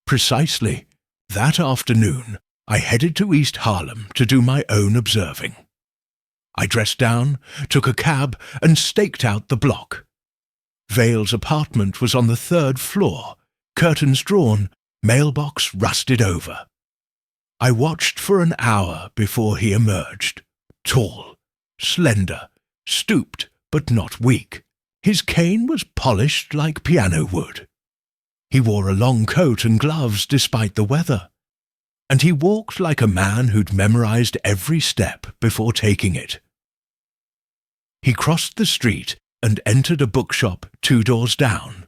Speaker 1: Precisely. That afternoon, I headed to East Harlem to do my own observing. I dressed down, took a cab, and staked out the block. Vale's apartment was on the 3rd floor, curtains drawn, mailbox rusted over. I watched for an hour before he emerged, tall, slender, stooped but not weak. His cane was polished like piano wood. He wore a long coat and gloves despite the weather, and he walked like a man who'd memorized every step before taking it. He crossed the street and entered a bookshop 2 doors down.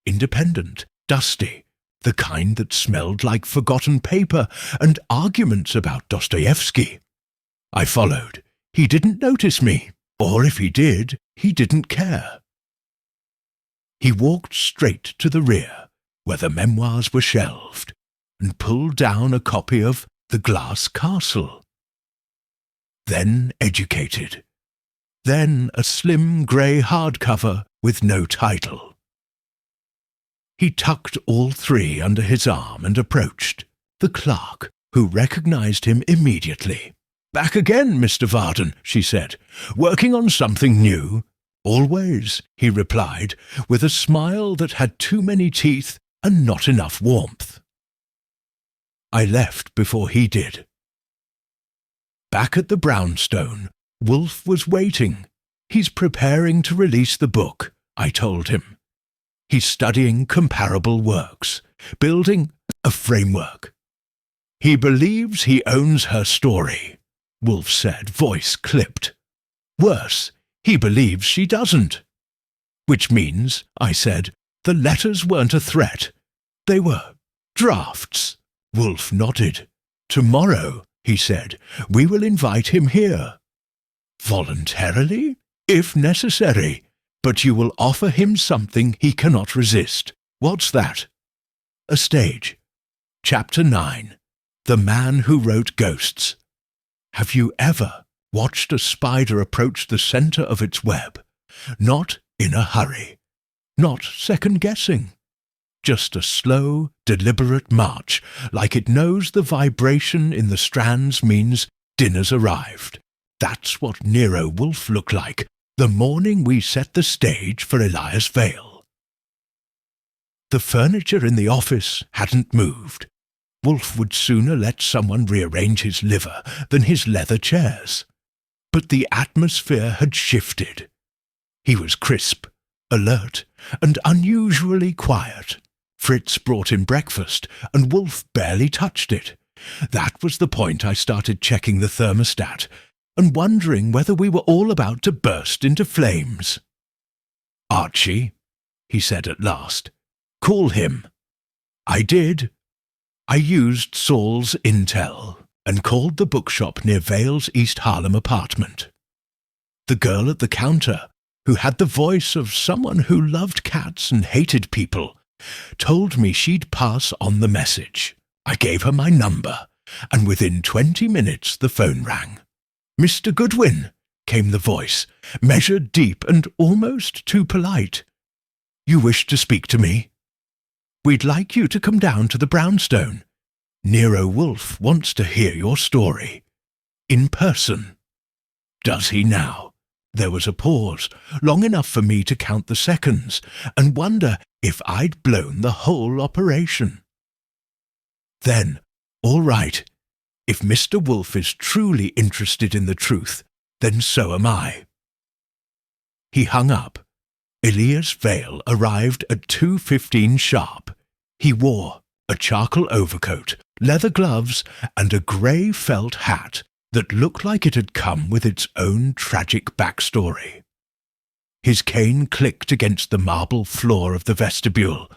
Speaker 1: Independent, dusty, the kind that smelled like forgotten paper and arguments about Dostoevsky. I followed. He didn't notice me, or if he did, he didn't care. He walked straight to the rear, where the memoirs were shelved, and pulled down a copy of The Glass Castle. Then Educated. Then a slim grey hardcover with no title. He tucked all 3 under his arm and approached the clerk, who recognized him immediately. "Back again, Mr. Varden," she said. "Working on something new?" "Always," he replied, with a smile that had too many teeth and not enough warmth. I left before he did. Back at the brownstone, Wolfe was waiting. "He's preparing to release the book," I told him. "He's studying comparable works, building a framework." "He believes he owns her story," Wolfe said, voice clipped. "Worse, he believes she doesn't." "Which means," I said, "the letters weren't a threat. They were drafts." Wolfe nodded. "Tomorrow," he said, "we will invite him here. Voluntarily, if necessary, but you will offer him something he cannot resist." "What's that?" "A stage. Chapter 9. The Man Who Wrote Ghosts. Have you ever watched a spider approach the center of its web? Not in a hurry. Not second-guessing. Just a slow, deliberate march, like it knows the vibration in the strands means dinner's arrived. That's what Nero Wolfe looked like the morning we set the stage for Elias Vale. The furniture in the office hadn't moved. Wolfe would sooner let someone rearrange his liver than his leather chairs. But the atmosphere had shifted. He was crisp, alert, and unusually quiet. Fritz brought him breakfast, and Wolfe barely touched it. That was the point I started checking the thermostat and wondering whether we were all about to burst into flames. "Archie," he said at last, "call him." I did. I used Saul's intel and called the bookshop near Vale's East Harlem apartment. The girl at the counter, who had the voice of someone who loved cats and hated people, told me she'd pass on the message. I gave her my number, and within 20 minutes the phone rang. "Mr. Goodwin," came the voice, measured deep and almost too polite. "You wish to speak to me? We'd like you to come down to the brownstone. Nero Wolfe wants to hear your story. In person." "Does he now?" There was a pause, long enough for me to count the seconds and wonder if I'd blown the whole operation. Then, all right, if Mr. Wolfe is truly interested in the truth, then so am I. He hung up. Elias Vale arrived at 2:15 sharp. He wore a charcoal overcoat, leather gloves, and a grey felt hat that looked like it had come with its own tragic backstory. His cane clicked against the marble floor of the vestibule,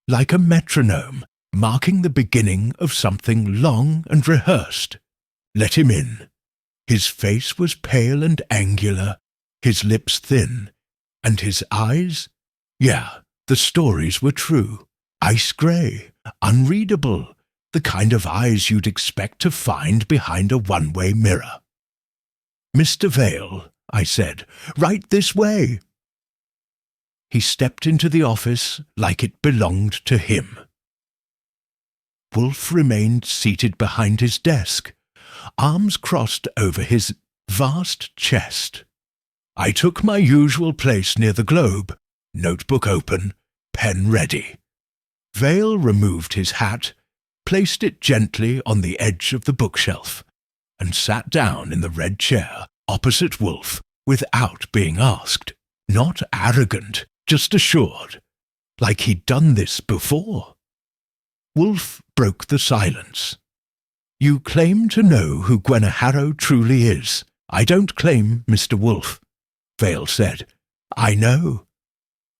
Speaker 1: like a metronome, marking the beginning of something long and rehearsed. Let him in. His face was pale and angular, his lips thin, and his eyes? Yeah, the stories were true. Ice grey, unreadable, the kind of eyes you'd expect to find behind a one-way mirror. "Mr. Vale," I said, "right this way." He stepped into the office like it belonged to him. Wolfe remained seated behind his desk, arms crossed over his vast chest. I took my usual place near the globe, notebook open, pen ready. Vale removed his hat, placed it gently on the edge of the bookshelf, and sat down in the red chair opposite Wolf without being asked. Not arrogant, just assured, like he'd done this before. Wolf broke the silence. You claim to know who Gwenna Harrow truly is. I don't claim, Mr. Wolf, Vale said. I know.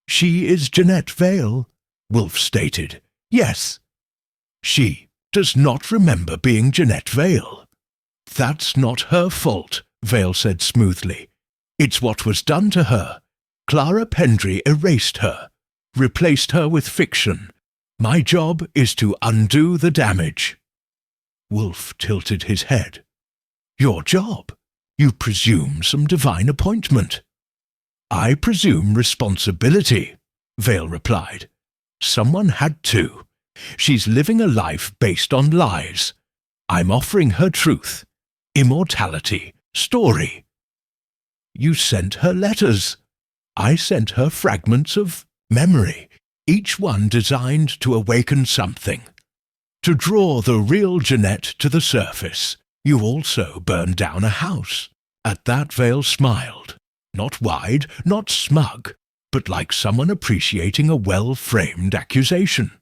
Speaker 1: She is Jeanette Vale, Wolf stated. Yes. She does not remember being Jeanette Vale. That's not her fault, Vale said smoothly. It's what was done to her. Clara Pendry erased her, replaced her with fiction. My job is to undo the damage. Wolf tilted his head. Your job? You presume some divine appointment. I presume responsibility, Vale replied. Someone had to. She's living a life based on lies. I'm offering her truth, immortality, story. You sent her letters. I sent her fragments of memory, each one designed to awaken something. To draw the real Jeanette to the surface, you also burned down a house. At that Vale smiled, not wide, not smug, but like someone appreciating a well-framed accusation.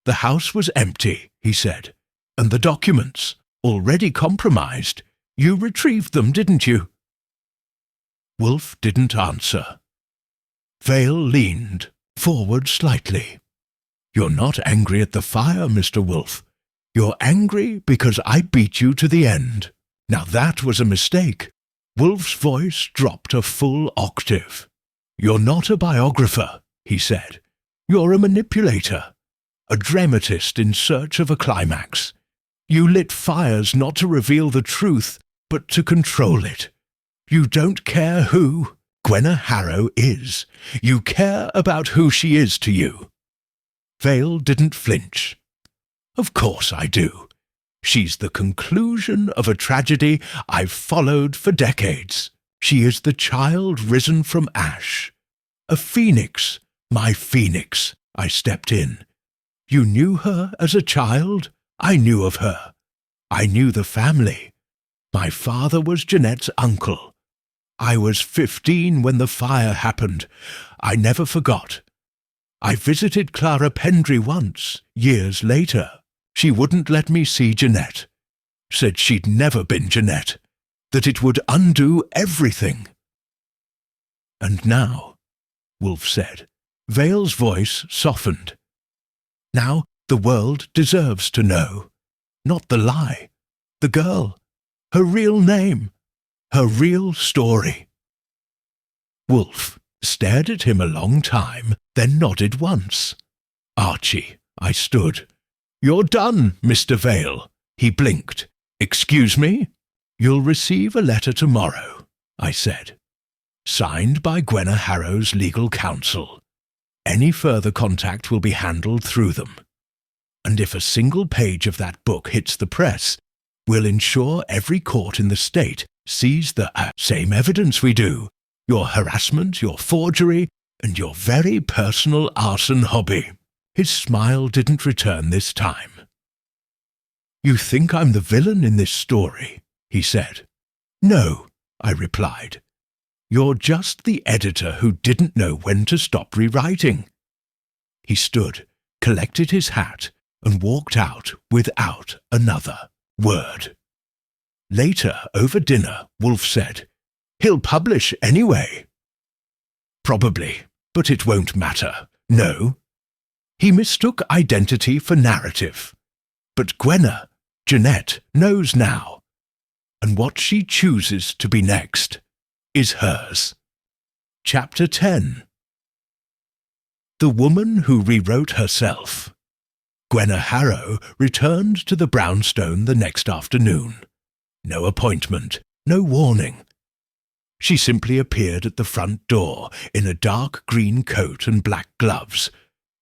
Speaker 1: The house was empty, he said, and the documents, already compromised. You retrieved them, didn't you? Wolf didn't answer. Vale leaned forward slightly. You're not angry at the fire, Mr. Wolf. You're angry because I beat you to the end. Now that was a mistake. Wolf's voice dropped a full octave. You're not a biographer, he said. You're a manipulator, a dramatist in search of a climax. You lit fires not to reveal the truth, but to control it. You don't care who Gwenna Harrow is. You care about who she is to you. Vale didn't flinch. Of course I do. She's the conclusion of a tragedy I've followed for decades. She is the child risen from ash. A phoenix, my phoenix, I stepped in. You knew her as a child? I knew of her. I knew the family. My father was Jeanette's uncle. I was 15 when the fire happened. I never forgot. I visited Clara Pendry once, years later. She wouldn't let me see Jeanette. Said she'd never been Jeanette, that it would undo everything. And now, Wolf said, Vale's voice softened. Now the world deserves to know. Not the lie, the girl, her real name, her real story. Wolf stared at him a long time, then nodded once. Archie, I stood. You're done, Mr. Vale. He blinked. Excuse me? You'll receive a letter tomorrow, I said. Signed by Gwenna Harrow's legal counsel. Any further contact will be handled through them. And if a single page of that book hits the press, we'll ensure every court in the state sees the same evidence we do. Your harassment, your forgery, and your very personal arson hobby. His smile didn't return this time. You think I'm the villain in this story, he said. No, I replied. You're just the editor who didn't know when to stop rewriting. He stood, collected his hat, and walked out without another word. Later, over dinner, Wolf said, He'll publish anyway. Probably, but it won't matter. No. He mistook identity for narrative. But Gwenna, Jeanette, knows now. And what she chooses to be next is hers. Chapter 10. The Woman Who Rewrote Herself. Gwenna Harrow returned to the brownstone the next afternoon. No appointment, no warning. She simply appeared at the front door in a dark green coat and black gloves,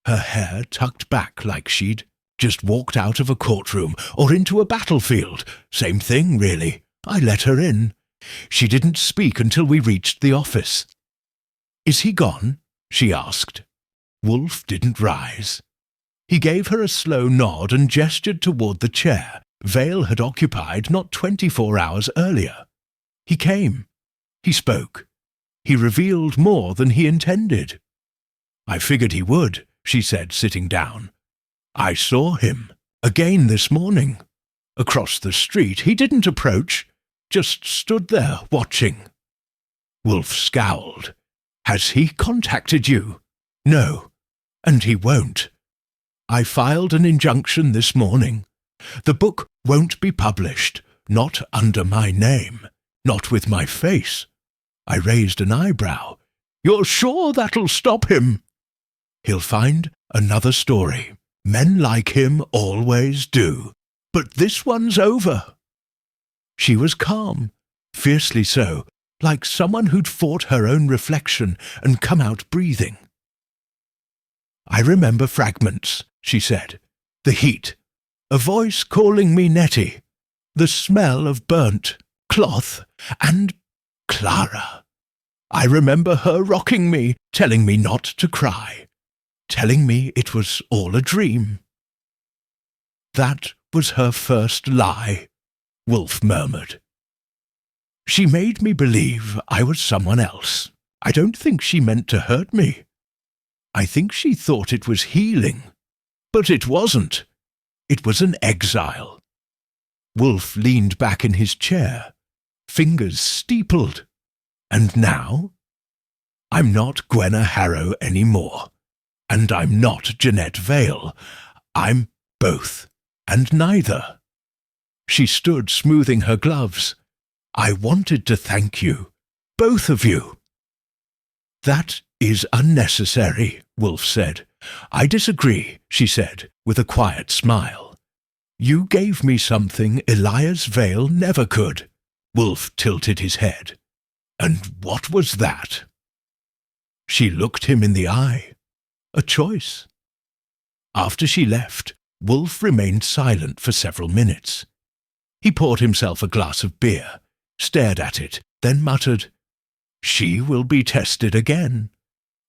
Speaker 1: her hair tucked back like she'd just walked out of a courtroom or into a battlefield. Same thing, really. I let her in. She didn't speak until we reached the office. "Is he gone?" she asked. Wolf didn't rise. He gave her a slow nod and gestured toward the chair Vale had occupied not 24 hours earlier. He came. He spoke. He revealed more than he intended. "I figured he would," she said, sitting down. "I saw him again this morning. Across the street. He didn't approach, just stood there watching." Wolf scowled. "Has he contacted you?" "No, and he won't. I filed an injunction this morning. The book won't be published, not under my name, not with my face." I raised an eyebrow. "You're sure that'll stop him?" "He'll find another story. Men like him always do. But this one's over." She was calm, fiercely so, like someone who'd fought her own reflection and come out breathing. "I remember fragments," she said. "The heat. A voice calling me Nettie. The smell of burnt cloth and Clara. I remember her rocking me, telling me not to cry, telling me it was all a dream." "That was her first lie," Wolf murmured. "She made me believe I was someone else. I don't think she meant to hurt me. I think she thought it was healing. But it wasn't. It was an exile." Wolf leaned back in his chair, fingers steepled. "And now? I'm not Gwenna Harrow any more. And I'm not Jeanette Vale. I'm both, and neither." She stood smoothing her gloves. "I wanted to thank you, both of you." "That is unnecessary," Wolf said. "I disagree," she said, with a quiet smile. "You gave me something Elias Vale never could." Wolf tilted his head. "And what was that?" She looked him in the eye. A choice. After she left, Wolf remained silent for several minutes. He poured himself a glass of beer, stared at it, then muttered, "She will be tested again.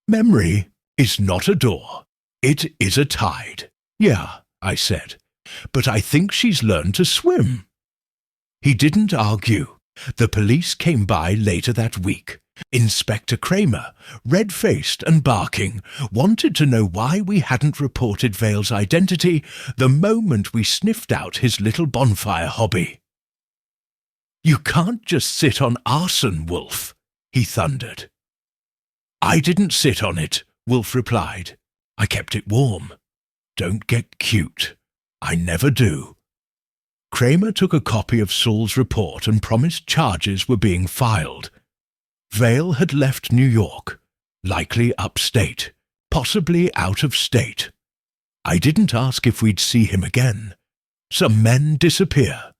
Speaker 1: Memory is not a door. It is a tide." "Yeah," I said, "but I think she's learned to swim." He didn't argue. The police came by later that week. Inspector Kramer, red-faced and barking, wanted to know why we hadn't reported Vale's identity the moment we sniffed out his little bonfire hobby. "You can't just sit on arson, Wolf," he thundered. "I didn't sit on it," Wolf replied. "I kept it warm. Don't get cute. I never do." Kramer took a copy of Saul's report and promised charges were being filed. Vale had left New York, likely upstate, possibly out of state. I didn't ask if we'd see him again. Some men disappear,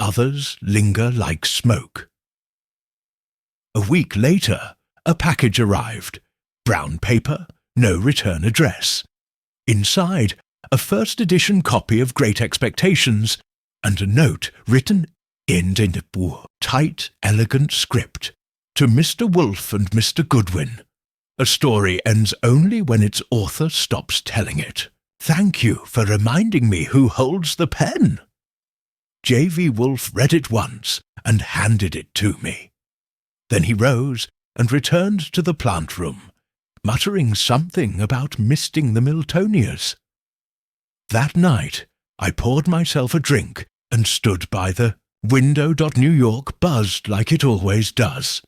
Speaker 1: others linger like smoke. A week later, a package arrived. Brown paper, no return address. Inside, a first-edition copy of Great Expectations, and a note written in tight, elegant script, "To Mr. Wolf and Mr. Goodwin. A story ends only when its author stops telling it. Thank you for reminding me who holds the pen." J.V. Wolf read it once and handed it to me. Then he rose and returned to the plant room, muttering something about misting the Miltonias. That night, I poured myself a drink and stood by the window. New York buzzed like it always does.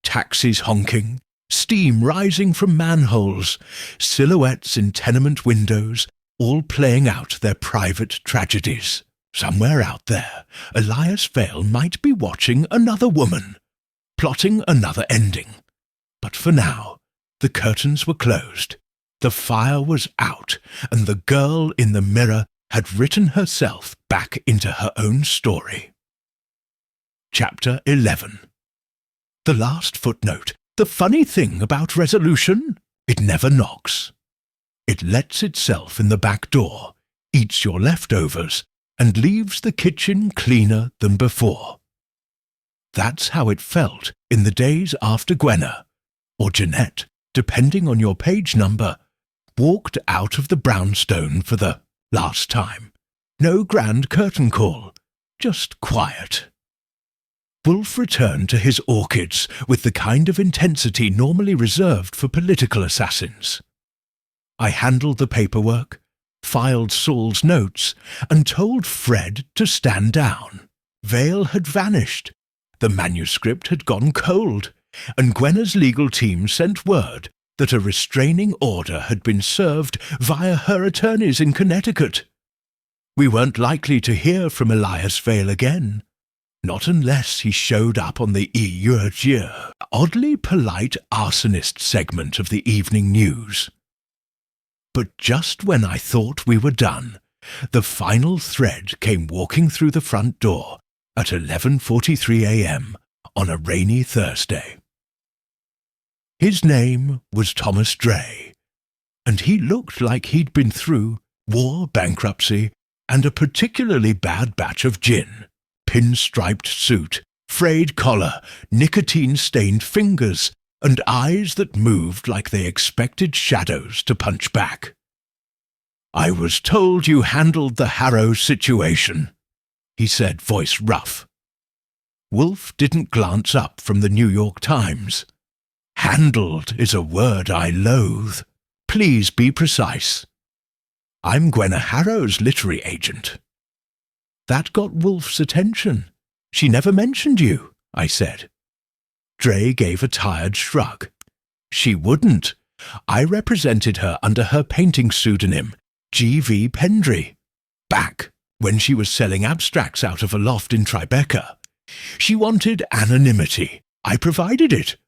Speaker 1: Taxis honking, steam rising from manholes, silhouettes in tenement windows, all playing out their private tragedies. Somewhere out there, Elias Vale might be watching another woman, plotting another ending. But for now, the curtains were closed, the fire was out, and the girl in the mirror had written herself back into her own story. Chapter 11. The last footnote. The funny thing about resolution, it never knocks. It lets itself in the back door, eats your leftovers, and leaves the kitchen cleaner than before. That's how it felt in the days after Gwenna, or Jeanette, depending on your page number, walked out of the brownstone for the last time. No grand curtain call, just quiet. Wolfe returned to his orchids with the kind of intensity normally reserved for political assassins. I handled the paperwork, filed Saul's notes, and told Fred to stand down. Vale had vanished. The manuscript had gone cold, and Gwenna's legal team sent word that a restraining order had been served via her attorneys in Connecticut. We weren't likely to hear from Elias Vale again, not unless he showed up on the oddly polite arsonist segment of the evening news. But just when I thought we were done, the final thread came walking through the front door at 11:43 a.m. on a rainy Thursday. His name was Thomas Dray, and he looked like he'd been through war, bankruptcy, and a particularly bad batch of gin. Pinstriped suit, frayed collar, nicotine-stained fingers, and eyes that moved like they expected shadows to punch back. "I was told you handled the Harrow situation," he said, voice rough. Wolfe didn't glance up from the New York Times. "Handled is a word I loathe. Please be precise." "I'm Gwenna Harrow's literary agent." That got Wolfe's attention. "She never mentioned you," I said. Dray gave a tired shrug. "She wouldn't. I represented her under her painting pseudonym, G.V. Pendry, back when she was selling abstracts out of a loft in Tribeca. She wanted anonymity. I provided it.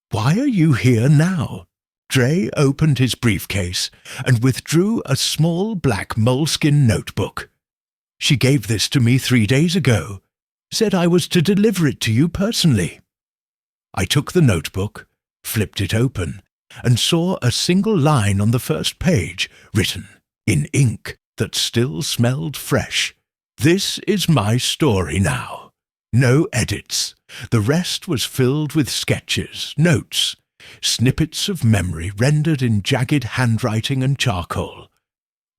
Speaker 1: Why are you here now?" Dray opened his briefcase and withdrew a small black moleskin notebook. "She gave this to me 3 days ago. Said I was to deliver it to you personally." I took the notebook, flipped it open, and saw a single line on the first page, written in ink that still smelled fresh. "This is my story now. No edits. The rest was filled with sketches, notes, snippets of memory rendered in jagged handwriting and charcoal.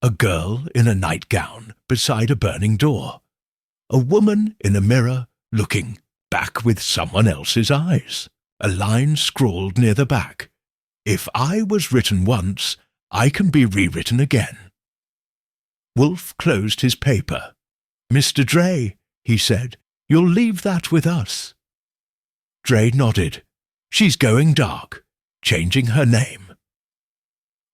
Speaker 1: A girl in a nightgown beside a burning door. A woman in a mirror looking back with someone else's eyes. A line scrawled near the back. If I was written once, I can be rewritten again." Wolfe closed his paper. "Mr. Dray," he said, "you'll leave that with us." Dray nodded. "She's going dark, changing her name."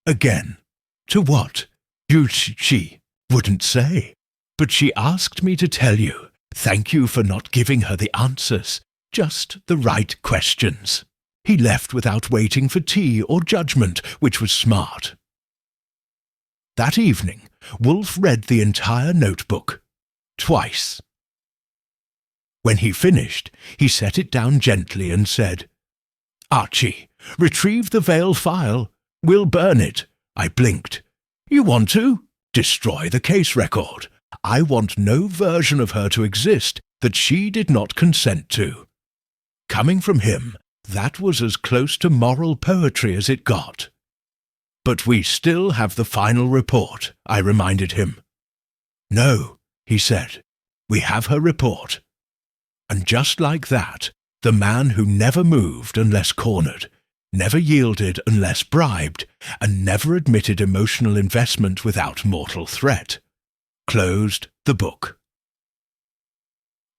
Speaker 1: "Again? To what?" She wouldn't say, but she asked me to tell you, thank you for not giving her the answers, just the right questions. He left without waiting for tea or judgment, which was smart. That evening, Wolfe read the entire notebook, twice. When he finished, he set it down gently and said, "Archie, retrieve the Vale file. We'll burn it." I blinked. "You want to? Destroy the case record. I want no version of her to exist that she did not consent to." Coming from him, that was as close to moral poetry as it got. "But we still have the final report," I reminded him. "No," he said, "we have her report." And just like that, the man who never moved unless cornered, never yielded unless bribed, and never admitted emotional investment without mortal threat, closed the book.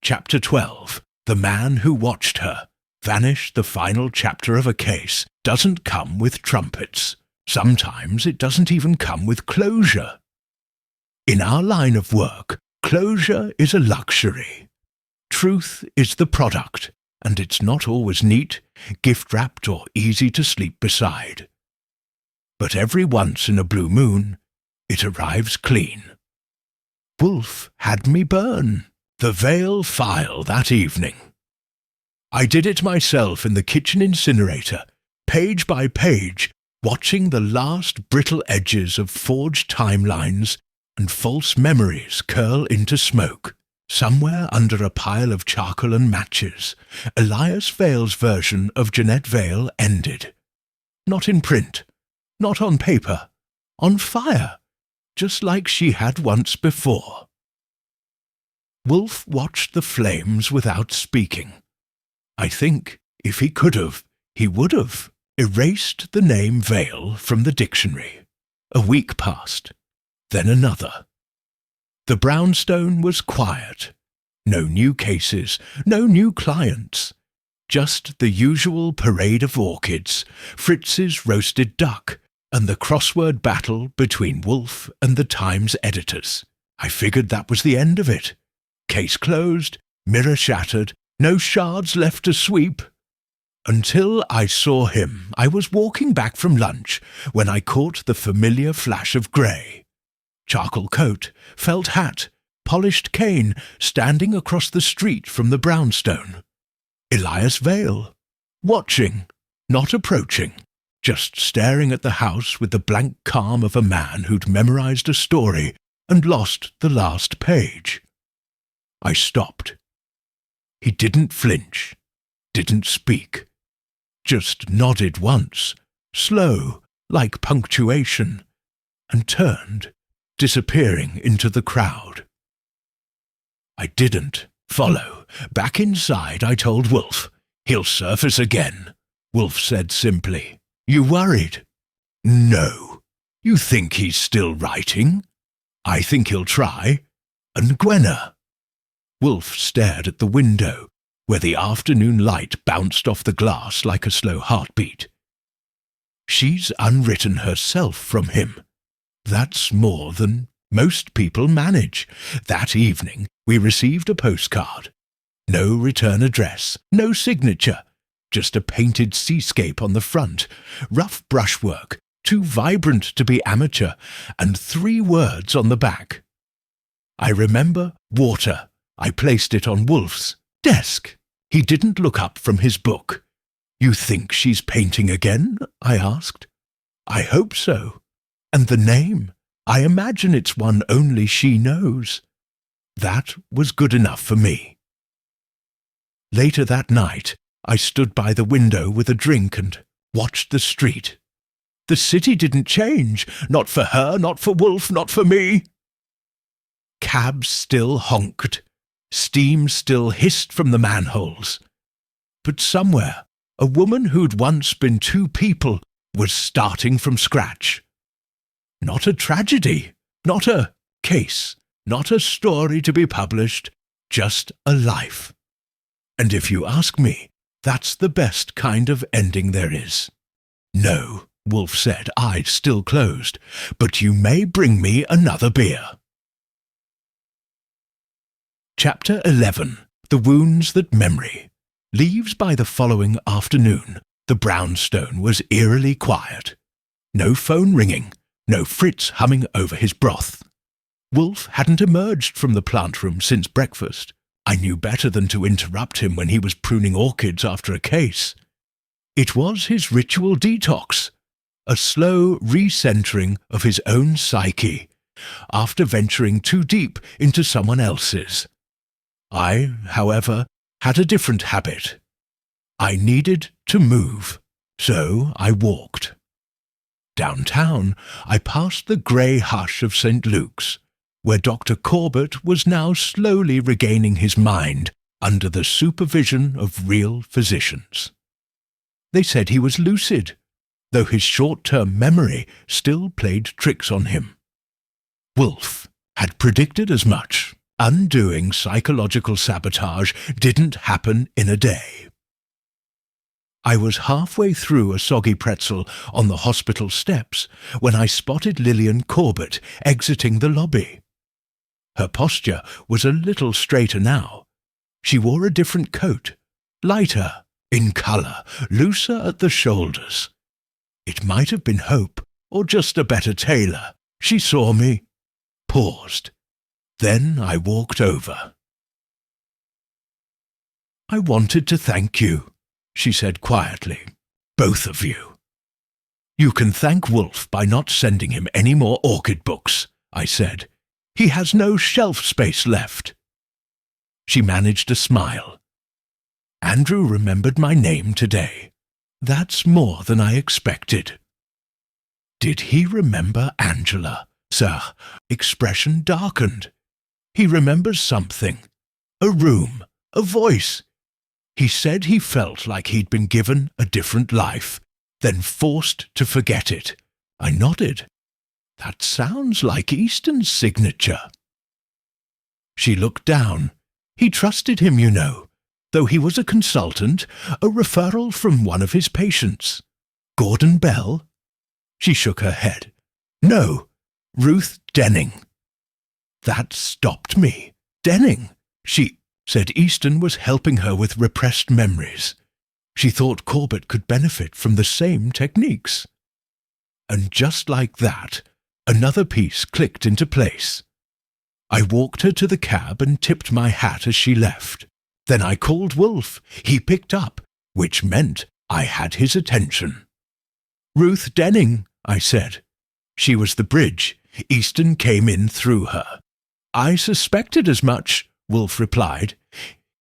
Speaker 1: Chapter 12. The Man Who Watched Her. Vanish, the final chapter of a case, doesn't come with trumpets. Sometimes it doesn't even come with closure. In our line of work, closure is a luxury. Truth is the product, and it's not always neat, gift-wrapped or easy to sleep beside. But every once in a blue moon, it arrives clean. Wolfe had me burn the Vale file that evening. I did it myself in the kitchen incinerator, page by page, watching the last brittle edges of forged timelines and false memories curl into smoke. Somewhere under a pile of charcoal and matches, Elias Vale's version of Jeanette Vale ended. Not in print, not on paper, on fire, just like she had once before. Wolfe watched the flames without speaking. I think, if he could have, he would have erased the name Vale from the dictionary. A week passed, then another. The brownstone was quiet. No new cases, no new clients. Just the usual parade of orchids, Fritz's roasted duck, and the crossword battle between Wolfe and the Times editors. I figured that was the end of it. Case closed, mirror shattered, no shards left to sweep. Until I saw him. I was walking back from lunch when I caught the familiar flash of grey. Charcoal coat, felt hat, polished cane, standing across the street from the brownstone. Elias Vale, watching, not approaching, just staring at the house with the blank calm of a man who'd memorized a story and lost the last page. I stopped. He didn't flinch, didn't speak, just nodded once, slow, like punctuation, and turned, disappearing into the crowd. I didn't follow. Back inside, I told Wolfe. "He'll surface again," Wolfe said simply. "You worried?" "No. You think he's still writing?" "I think he'll try. And Gwenna?" Wolfe stared at the window, where the afternoon light bounced off the glass like a slow heartbeat. "She's unwritten herself from him. That's more than most people manage. That evening we received a postcard. No return address, no signature, just a painted seascape on the front, rough brushwork, too vibrant to be amateur, and 3 words on the back. I remember water. I placed it on Wolfe's desk. He didn't look up from his book. "You think she's painting again?" I asked. "I hope so. And the name? I imagine it's one only she knows." That was good enough for me. Later that night, I stood by the window with a drink and watched the street. The city didn't change, not for her, not for Wolfe, not for me. Cabs still honked. Steam still hissed from the manholes. But somewhere, a woman who'd once been 2 people was starting from scratch. Not a tragedy, not a case, not a story to be published, just a life. And if you ask me, that's the best kind of ending there is. "No," Wolfe said, eyes still closed, "but you may bring me another beer." Chapter 11. The Wounds That Memory leaves by the following afternoon. The brownstone was eerily quiet. No phone ringing, no Fritz humming over his broth. Wolfe hadn't emerged from the plant room since breakfast. I knew better than to interrupt him when he was pruning orchids after a case. It was his ritual detox, a slow recentering of his own psyche, after venturing too deep into someone else's. I, however, had a different habit. I needed to move, so I walked. Downtown, I passed the grey hush of St. Luke's, where Dr. Corbett was now slowly regaining his mind under the supervision of real physicians. They said he was lucid, though his short-term memory still played tricks on him. Wolfe had predicted as much. Undoing psychological sabotage didn't happen in a day. I was halfway through a soggy pretzel on the hospital steps when I spotted Lillian Corbett exiting the lobby. Her posture was a little straighter now. She wore a different coat, lighter in colour, looser at the shoulders. It might have been hope, or just a better tailor. She saw me, paused. Then I walked over. "I wanted to thank you," she said quietly. "Both of you." "You can thank Wolfe by not sending him any more orchid books," I said. "He has no shelf space left." She managed a smile. Andrew remembered my name today. That's more than I expected. Did he remember Angela? Sir, expression darkened. He remembers something. A room, a voice. He said he felt like he'd been given a different life, then forced to forget it. I nodded. That sounds like Easton's signature. She looked down. He trusted him, you know. Though he was a consultant, a referral from one of his patients. Gordon Bell? She shook her head. No, Ruth Denning. That stopped me. Denning. She said Easton was helping her with repressed memories. She thought Corbett could benefit from the same techniques. And just like that, another piece clicked into place. I walked her to the cab and tipped my hat as she left. Then I called Wolf. He picked up, which meant I had his attention. Ruth Denning, I said. She was the bridge. Easton came in through her. I suspected as much, Wolf replied.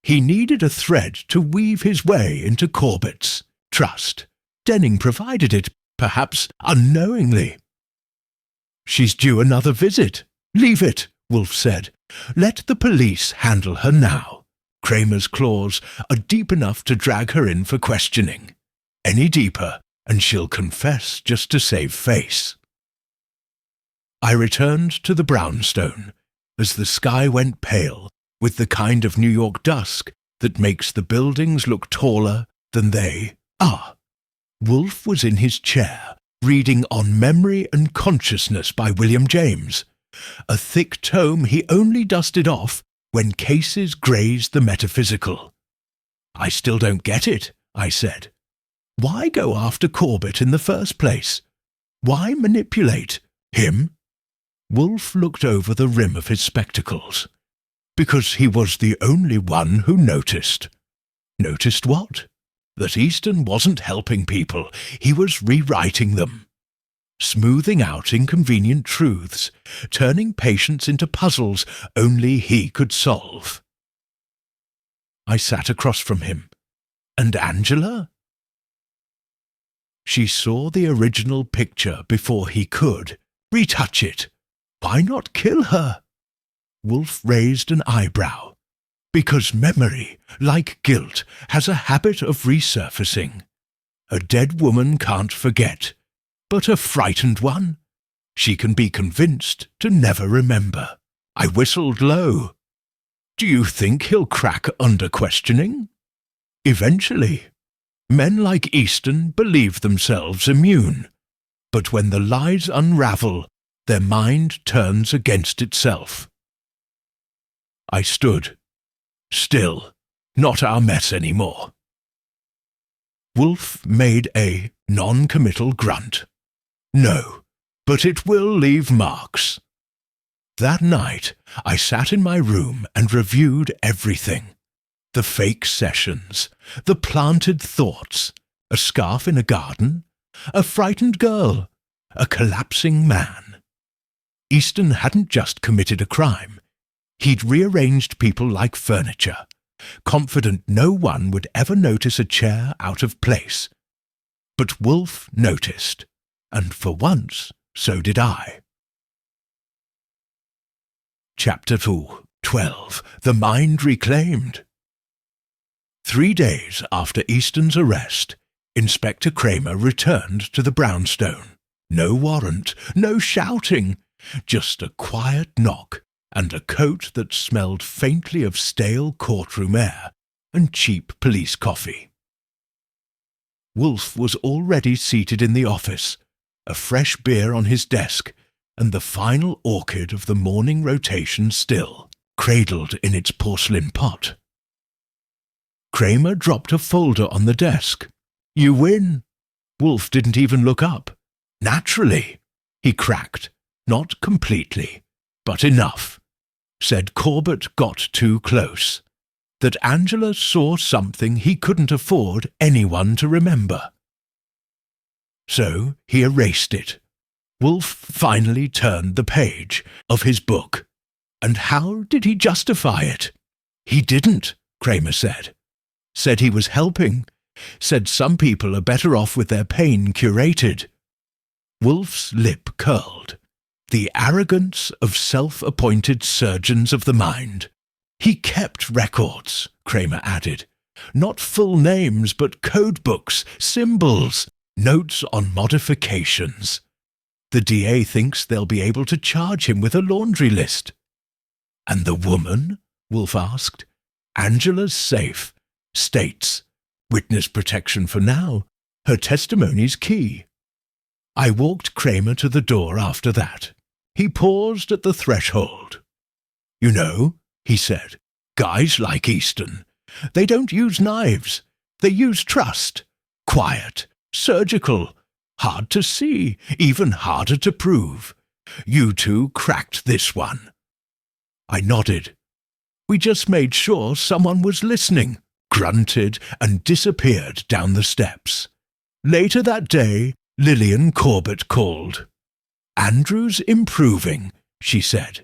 Speaker 1: He needed a thread to weave his way into Corbett's trust. Denning provided it, perhaps unknowingly. She's due another visit. Leave it, Wolf said. Let the police handle her now. Kramer's claws are deep enough to drag her in for questioning. Any deeper, and she'll confess just to save face. I returned to the brownstone as the sky went pale with the kind of New York dusk that makes the buildings look taller than they are. Wolf was in his chair, reading On Memory and Consciousness by William James, a thick tome he only dusted off when cases grazed the metaphysical. I still don't get it, I said. Why go after Corbett in the first place? Why manipulate him? Wolf looked over the rim of his spectacles. Because he was the only one who noticed. Noticed what? That Easton wasn't helping people, he was rewriting them. Smoothing out inconvenient truths, turning patients into puzzles only he could solve. I sat across from him. And Angela? She saw the original picture before he could. Retouch it. Why not kill her? Wolf raised an eyebrow. Because memory, like guilt, has a habit of resurfacing. A dead woman can't forget. But a frightened one? She can be convinced to never remember. I whistled low. Do you think he'll crack under questioning? Eventually. Men like Easton believe themselves immune. But when the lies unravel, their mind turns against itself. I stood. Still, not our mess anymore. Wolf made a non-committal grunt. No, but it will leave marks. That night, I sat in my room and reviewed everything. The fake sessions, the planted thoughts, a scarf in a garden, a frightened girl, a collapsing man. Easton hadn't just committed a crime. He'd rearranged people like furniture, confident no one would ever notice a chair out of place. But Wolf noticed. And for once, so did I. Chapter 12. The Mind Reclaimed. 3 days after Easton's arrest, Inspector Kramer returned to the brownstone. No warrant, no shouting, just a quiet knock and a coat that smelled faintly of stale courtroom air and cheap police coffee. Wolf was already seated in the office, a fresh beer on his desk, and the final orchid of the morning rotation still, cradled in its porcelain pot. Kramer dropped a folder on the desk. You win. Wolf didn't even look up. Naturally. He cracked. Not completely, but enough. Said Corbett got too close. That Angela saw something he couldn't afford anyone to remember. So he erased it. Wolf finally turned the page of his book. And how did he justify it? He didn't, Kramer said. Said he was helping. Said some people are better off with their pain curated. Wolf's lip curled. The arrogance of self-appointed surgeons of the mind. He kept records, Kramer added. Not full names, but code books, symbols, notes on modifications. The DA thinks they'll be able to charge him with a laundry list. And the woman? Wolf asked. Angela's safe. States. Witness protection for now. Her testimony's key. I walked Kramer to the door after that. He paused at the threshold. You know, he said, guys like Easton. They don't use knives. They use trust. Quiet. Surgical. Hard to see. Even harder to prove. You two cracked this one. I nodded. We just made sure someone was listening, grunted, and disappeared down the steps. Later that day, Lillian Corbett called. Andrew's improving, she said.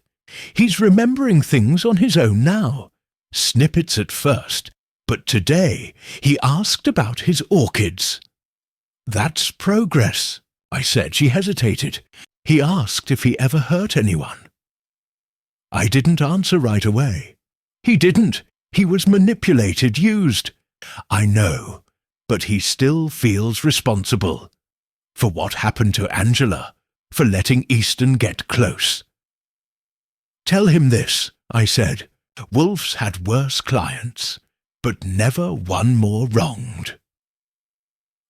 Speaker 1: He's remembering things on his own now. Snippets at first, but today he asked about his orchids. That's progress, I said. She hesitated. He asked if he ever hurt anyone. I didn't answer right away. He didn't. He was manipulated, used. I know, but he still feels responsible. For what happened to Angela, for letting Easton get close. Tell him this, I said. Wolf's had worse clients, but never one more wronged.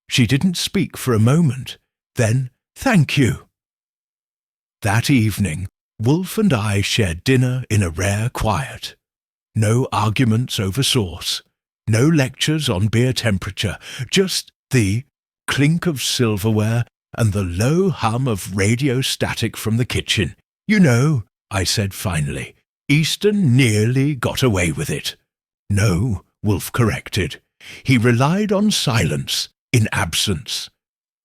Speaker 1: She didn't speak for a moment. Then, thank you. That evening, Wolf and I shared dinner in a rare quiet. No arguments over sauce, no lectures on beer temperature, just the clink of silverware and the low hum of radio static from the kitchen. You know, I said finally, Easton nearly got away with it. No, Wolf corrected. He relied on silence, in absence.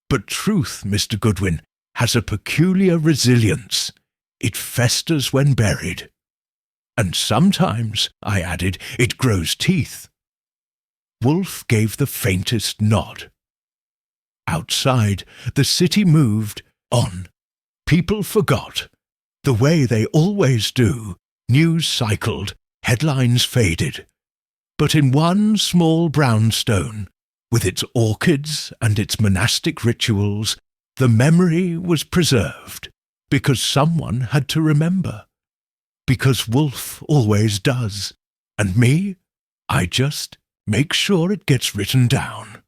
Speaker 1: But truth, Mr. Goodwin, has a peculiar resilience. It festers when buried. And sometimes, I added, it grows teeth. Wolf gave the faintest nod. Outside, the city moved on. People forgot. The way they always do, news cycled, headlines faded. But in one small brownstone, with its orchids and its monastic rituals, the memory was preserved, because someone had to remember. Because Wolf always does. And me, I just make sure it gets written down.